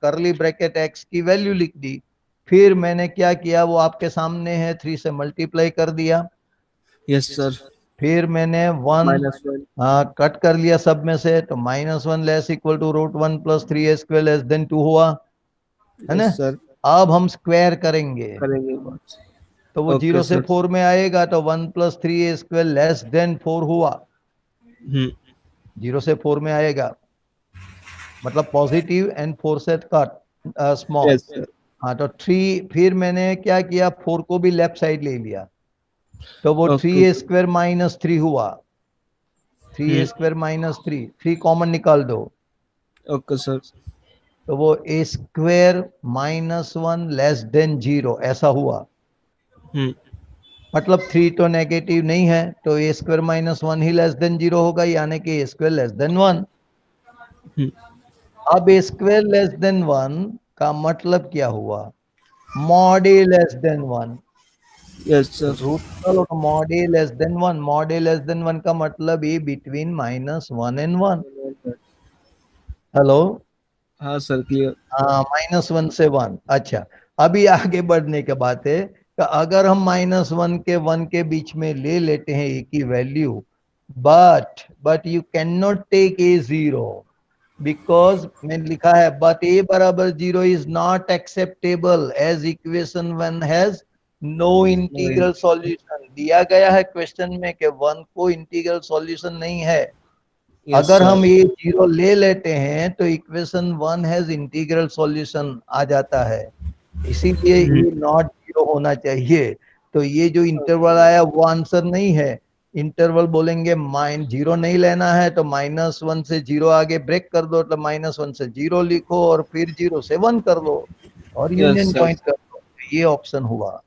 करली ब्रैकेट एक्स की वैल्यू लिख दी। फिर मैंने क्या किया वो आपके सामने है, 3 से मल्टीप्लाई कर दिया। Yes sir. फिर मैंने 1 -1। कट कर लिया सब में से, तो -1 less equal to root 1 plus 3a² less than 2 हुआ, है यस ना? सर। अब हम स्क्वायर करेंगे, करेंगे बात। तो वो ओके 0 से सर। 4 में आएगा, तो 1 प्लस 3a² लेस देन 4 हुआ, 0 से 4 में आएगा, मतलब पॉजिटिव, एंड 4 से कट स्मॉल। Yes sir. हाँ, तो 3, फिर मैंने क्या किया, 4 को भी लेफ्ट साइड ले लिया, तो वो ओके। 3a² - 3 हुआ, 3a² - 3 कॉमन निकाल दो, ओके सर। तो वो a² - 1 लेस देन 0 ऐसा हुआ। मतलब 3 तो नेगेटिव नहीं है, तो a² - 1 ही लेस देन 0 होगा, यानी कि a² लेस देन 1। अब स्क्वायर लेस देन 1 का मतलब क्या हुआ? Mod a less than 1। Yes sir. Root निकालो तो mod a less than 1। Mod a less than 1 का मतलब ए बिटवीन -1 एंड 1। हेलो। हाँ सर, क्लियर। हाँ, -1 से 1। अच्छा, अभी आगे बढ़ने के बात है कि अगर हम -1 के 1 के बीच में ले लेते हैं ए की value, but you can not take a 0, because मैंने लिखा है बट ए बराबर 0 is not acceptable as equation 1 has no integral solution. दिया गया है क्वेश्चन में कि 1 को इंटीग्रल सॉल्यूशन नहीं है। यस अगर सर। हम ये 0 ले लेते हैं तो इक्वेशन 1 हैज इंटीग्रल सॉल्यूशन आ जाता है, इसीलिए ये नॉट 0 होना चाहिए। तो ये जो इंटरवल आया वो आंसर नहीं है। इंटरवल बोलेंगे -0 नहीं लेना है तो -1 से 0 आगे ब्रेक कर दो, तो -1 से 0 लिखो और फिर 0 से 1 कर दो और यस यूनियन सर। पॉइंट कर दो। ये ऑप्शन हुआ,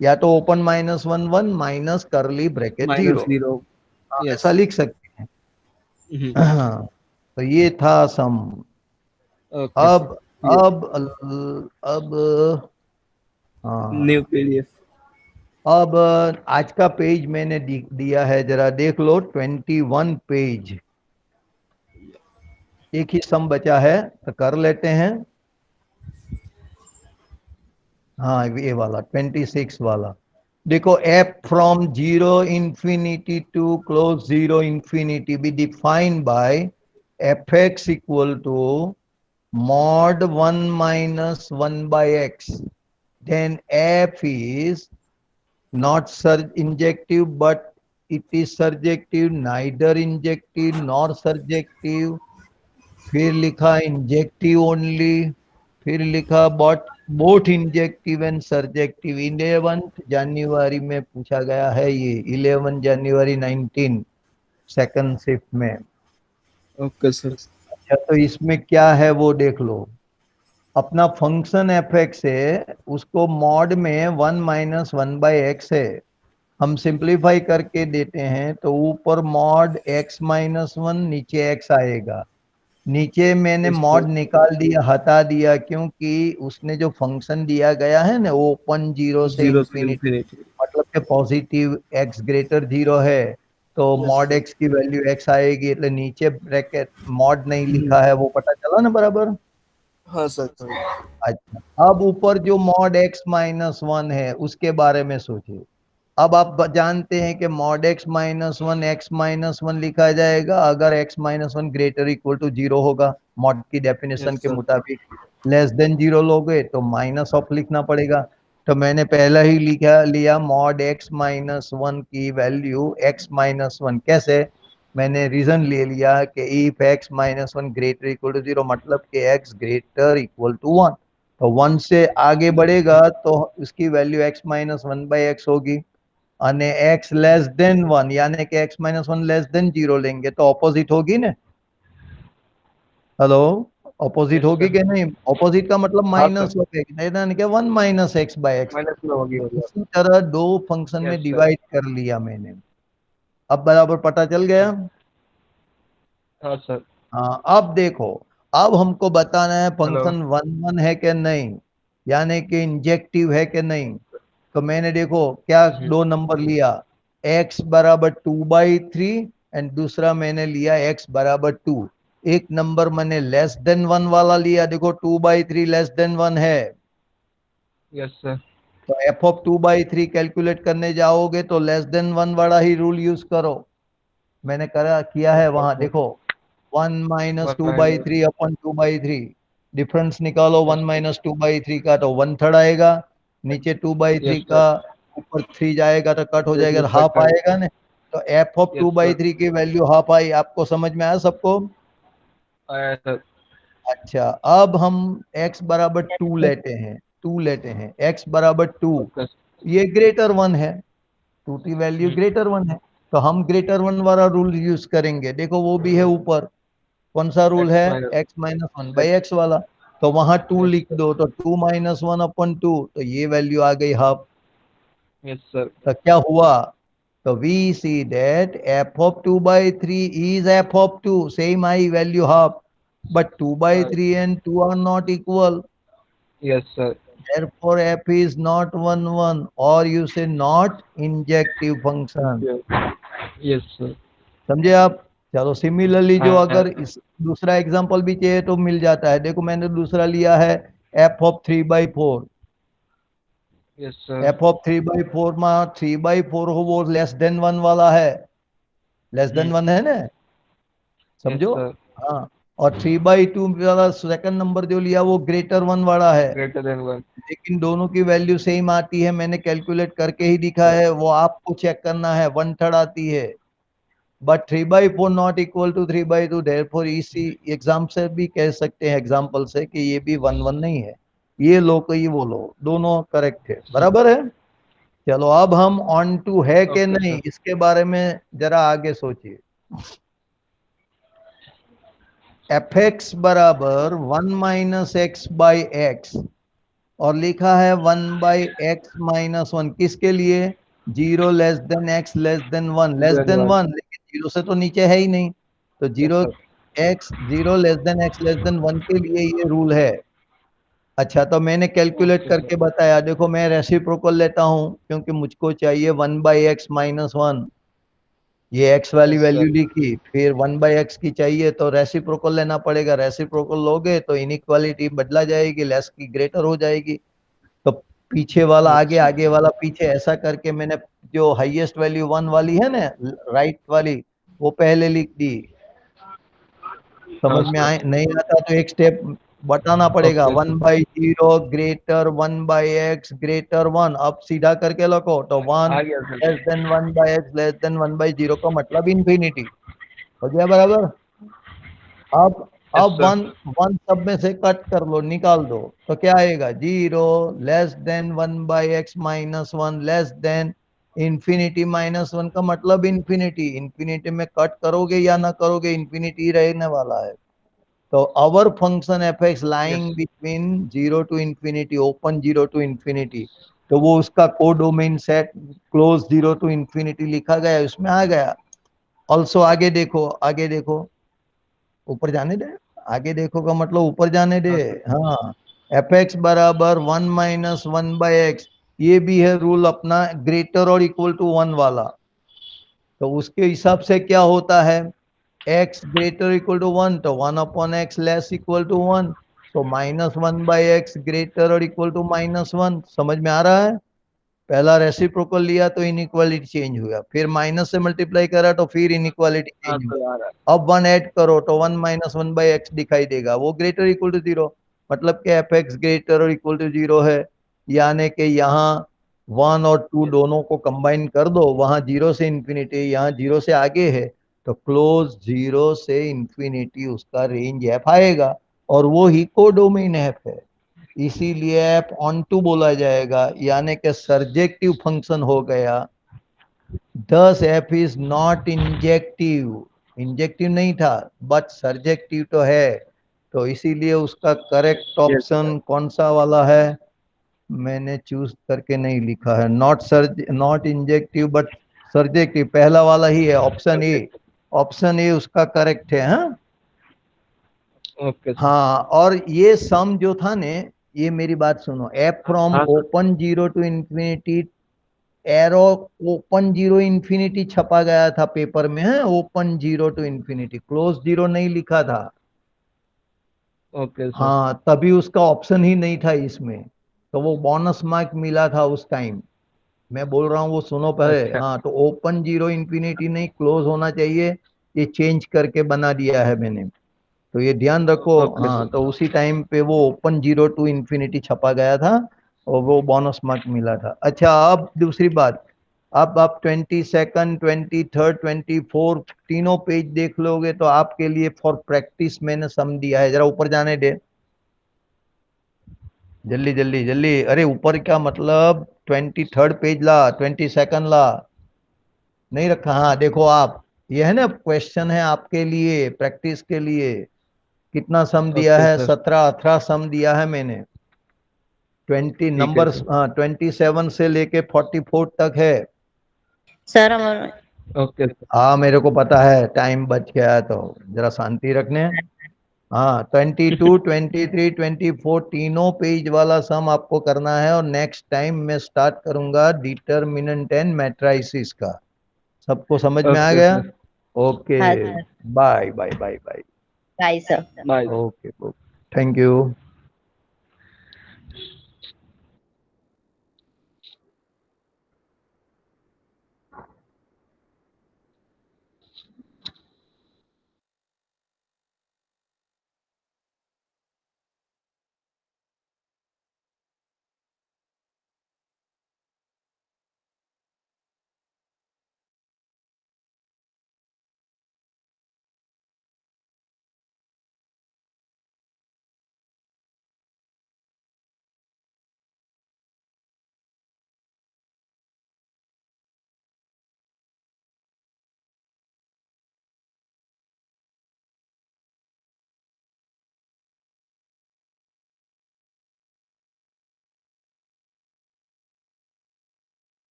या तो ओपन -1 1 माइनस करली ब्रैकेट -0। 0, आप यस। ऐसा लिख सकते हैं। हाँ, तो ये था सम। ओके सर, अब क्लियर। अब न्यू हाँ, पीडीएफ। अब आज का पेज मैंने दिया है, जरा देख लो 21 पेज। एक ही सम बचा है तो कर लेते हैं। हाँ, ये वाला 26 वाला देखो। F from 0 infinity to close 0 infinity be defined by f x equal to mod 1 minus 1 by x, then f is not injective but it is surjective, neither injective nor surjective। फिर लिखा इंजेक्टिव ओनली, फिर लिखा but both injective and surjective. 11 जनवरी में पूछा गया है ये, 11 जनवरी 19 second shift में। Okay sir. अच्छा, तो इसमें क्या है वो देख लो। अपना फंक्शन एफ एक्स है, उसको मॉड में 1 माइनस 1/x है। हम सिंप्लीफाई करके देते हैं तो ऊपर मॉड x -1, नीचे x आएगा। नीचे मैंने यस मॉड सर। निकाल दिया, हटा दिया, क्योंकि उसने जो फंक्शन दिया गया है ना ओपन 0 से 0 से इंफिनिटी, इंफिनिटी। मतलब कि पॉजिटिव x ग्रेटर 0 है तो यस मॉड सर। x की वैल्यू x आएगी। એટલે नीचे ब्रैकेट मॉड नहीं लिखा है, वो पता चला ना बराबर। हाँ सर। अच्छा, अब ऊपर जो मॉड x-1 है उसके बारे में सोचिए। अब आप जानते हैं कि मॉड x-1 लिखा जाएगा अगर x-1 ग्रेटर इक्वल टू 0 होगा। मॉड की डेफिनेशन यस के सर। मुताबिक लेस देन 0 लोगे तो माइनस ऑफ लिखना पड़ेगा। तो मैंने पहले ही लिखा लिया मॉड x-1 की वैल्यू x-1। कैसे? मैंने रीजन ले लिया कि if x-1 greater equal to 0, मतलब कि x ग्रेटर इक्वल टू 1। तो 1 से आगे बढ़ेगा तो उसकी वैल्यू x-1/x होगी। અને x लेस देन 1 यानी कि x-1 लेस देन 0 लेंगे तो ऑपोजिट होगी ना। हेलो, ऑपोजिट यस होगी सर। कि नहीं? ऑपोजिट का मतलब हाँ सर, माइनस होगी, यानी कि 1 माइनस x/x। माइनस में होगी हो गया। इसी तरह दो फंक्शन में यस सर। डिवाइड कर लिया मैंने। अब बराबर पता चल गया। हाँ सर। हाँ, अब देखो, अब हमको बताना है हेलो। फंक्शन 1 1 है कि नहीं, यानी कि इंजेक्टिव है कि नहीं। तो मैंने देखो क्या दो नंबर लिया, x बराबर 2/3 एंड दूसरा मैंने लिया x बराबर 2। एक नंबर मैंने लेस देन 1 वाला लिया, देखो 2/3 लेस देन 1 है। Yes sir. तो एफ ऑफ 2/3 कैलकुलेट करने जाओगे तो लेस देन 1 वाला ही रूल यूज करो। मैंने करा किया है ओके वहां सर। देखो, 1 minus 1 two by minus. Three अपन 2/3, डिफरेंस निकालो। Yes 1 sir. माइनस 2/3 का तो 1/3 आएगा, नीचे 2/3 यस का सर। ऊपर 3 जाएगा तो कट हो जाएगा, तो कट हाफ कर। आएगा ना। तो f of yes two by sir. Three की वैल्यू हाफ आई। आपको समझ में आया सबको? आया सर। अच्छा, अब हम x बराबर 2 लेते हैं, 2 लेते हैं, x बराबर 2, ओके। ये ग्रेटर 1 है, 2 की वैल्यू ग्रेटर 1 है। तो हम ग्रेटर 1 वाला रूल यूज करेंगे, देखो वो भी है ऊपर। कौन सा रूल एक्स है? माइनस x-1/x वाला। तो वहां 2 यस लिख सर। दो तो 2 - 1/2, तो ये वैल्यू आ गई हाफ। Yes sir. तो क्या हुआ? तो we see that f of 2/3 is f of 2, same I value half. but 2 by 3 and 2 are not equal. Yes, sir. Therefore f is not 1 1, or you say not injective function. Yes, sir. समझे आप? चलो similarly जो हाँ, अगर इस दूसरा example भी चाहिए तो मिल जाता है। देखो मैंने दूसरा लिया है f of 3/4। yes, sir. F of 3/4 में 3/4 हो वो लेस देन 1 वाला है, लेस देन 1 है ना, Yes, समझो। sir. हाँ, और 3/2 वाला सेकंड नंबर जो लिया वो ग्रेटर 1 वाला है, Greater than 1. लेकिन दोनों की वैल्यू सेम आती है। मैंने कैलकुलेट करके ही दिखा है, वो आपको चेक करना है, 1/3 आती है। But 3/4 not equal to 3/2, therefore इसी एग्जाम से भी कह सकते हैं, एग्जाम्पल से, कि ये भी 1 1 नहीं है। ये लो को ये वो लो, दोनों करेक्ट है, बराबर है। चलो अब हम ऑन टू है कि Okay, नहीं sir. इसके बारे में जरा आगे सोचिए। एफ एक्स बराबर 1 माइनस एक्स बाई एक्स, और लिखा है 1/x-1 किसके लिए? 0 less than x less than 1, less Then than 1. 1, लेकिन 0 से तो नीचे है ही नहीं, तो Yes, zero sir. X 0 less than x less than 1 के लिए ये रूल है। अच्छा, तो मैंने कैलकुलेट Okay, sir. करके बताया। देखो मैं रेसिप्रोकल लेता हूं क्योंकि मुझको चाहिए 1/x-1। ये x वाली Yes, वैल्यू sir. लिखी, फिर 1/x की चाहिए तो रेसिप्रोकल लेना पड़ेगा। रेसिप्रोकल लोगे तो इनइक्वालिटी बदला जाएगी, लेस की ग्रेटर हो जाएगी। तो पीछे वाला Yes, आगे, sir. आगे वाला पीछे, ऐसा करके मैंने जो हाईएस्ट वैल्यू 1 वाली है ना, राइट वाली, वो पहले लिख दी। समझ हाँ, में sir. आए? नहीं आता तो एक स्टेप बताना पड़ेगा। Okay, sir. 1/0 greater 1/x greater 1, अब सीधा करके लिखो तो 1 आ गया sir. Less than 1/x less than 1/0 का मतलब इन्फिनिटी हो गया, बराबर। अब Yes, अब sir. वन वन सब में से कट कर लो, निकाल दो, तो क्या आएगा? 0 less then 1/x-1 less than infinity -1 का मतलब इन्फिनिटी। इन्फिनिटी में कट करोगे या ना करोगे, इन्फिनिटी रहने वाला है। तो our function f x Yes. Lying between 0 to infinity, open 0 to infinity, तो वो उसका codomain set close 0 to infinity लिखा गया, उसमें आ गया। ऑल्सो आगे देखो, आगे देखो, ऊपर जाने दे, आगे देखो का मतलब ऊपर जाने दे। हाँ, sir. हाँ, एफ एक्स बराबर 1-1/x, ये भी है रूल अपना, ग्रेटर और इक्वल टू 1 वाला। तो उसके हिसाब से क्या होता है? x ग्रेटर इक्वल टू 1 तो 1/x लेस इक्वल टू 1, तो -1/x ग्रेटर और इक्वल टू -1। समझ में आ रहा है? पहला रेसिप्रोकल लिया तो इनइक्वालिटी चेंज हुआ, फिर माइनस से मल्टीप्लाई करा तो फिर इनइक्वालिटी हाँ, चेंज sir. हुआ। आ रहा है. अब 1 ऐड करो तो 1 - 1/x दिखाई देगा, वो ग्रेटर इक्वल टू 0, मतलब कि एफ एक्स ग्रेटर और इक्वल टू 0 है। यानी कि यहाँ 1 और 2 दोनों को कंबाइन कर दो, वहां 0 से इंफिनिटी, यहाँ 0 से आगे है, तो क्लोज 0 से इंफिनिटी उसका रेंज एफ आएगा, और वो ही कोडोमेन एफ है। इसीलिए एफ ऑन टू बोला जाएगा, यानी कि सर्जेक्टिव फंक्शन हो गया। दस F is not injective, injective नहीं था बट सर्जेक्टिव तो है। तो इसीलिए उसका करेक्ट Yes, sir. ऑप्शन कौन सा वाला है? मैंने चूज करके नहीं लिखा है, नॉट इंजेक्टिव बट सर्जेक्टिव, पहला वाला ही है, option A. Okay, sir. Option A उसका करेक्ट है। हाँ, Okay, sir. हाँ, और ये सम जो था ने, ये मेरी बात सुनो, एफ फ्रॉम हाँ, sir. Open 0 to infinity, arrow open 0 infinity छपा गया था पेपर में, है ओपन 0 टू इंफिनिटी, क्लोज 0 नहीं लिखा था। Okay, sir. हाँ, तभी उसका ऑप्शन ही नहीं था इसमें, तो वो बोनस मार्क मिला था उस टाइम। मैं बोल रहा हूँ वो सुनो पहले। अच्छा. हाँ, तो ओपन 0 इंफिनिटी नहीं, क्लोज होना चाहिए, ये चेंज करके बना दिया है मैंने, तो ये ध्यान रखो। Okay, हाँ, sir. तो उसी टाइम पे वो ओपन 0 टू इंफिनिटी छपा गया था, और वो बोनस मार्क मिला था। अच्छा, अब दूसरी बात, अब आप 22nd 23rd 24 तीनों पेज देख लोगे तो आपके लिए फॉर प्रैक्टिस मैंने सम दिया है, जरा ऊपर जाने दे, जल्दी जल्दी जल्दी। अरे ऊपर क्या मतलब, 23rd पेज ला, 22nd ला, नहीं रखा? हाँ देखो आप, ये है ना क्वेश्चन है आपके लिए, प्रैक्टिस के लिए। कितना सम दिया Okay, है? sir. 17-18 सम दिया है मैंने। 20 ठीक है नंबर, सर. हाँ 27 से लेके 44 तक है। सर हमारा Okay, sir. हाँ, मेरे को पता है टाइम बच गया है, तो जरा शांति रखने। हाँ 22, 23, 24 तीनों पेज वाला सम आपको करना है, और नेक्स्ट टाइम मैं स्टार्ट करूंगा डिटर्मिनेंट एंड मैट्राइसिस का। सबको समझ में आ Okay, गया? sir. ओके, हाँ sir, bye bye bye bye. Bye sir. Bye. Okay, thank you.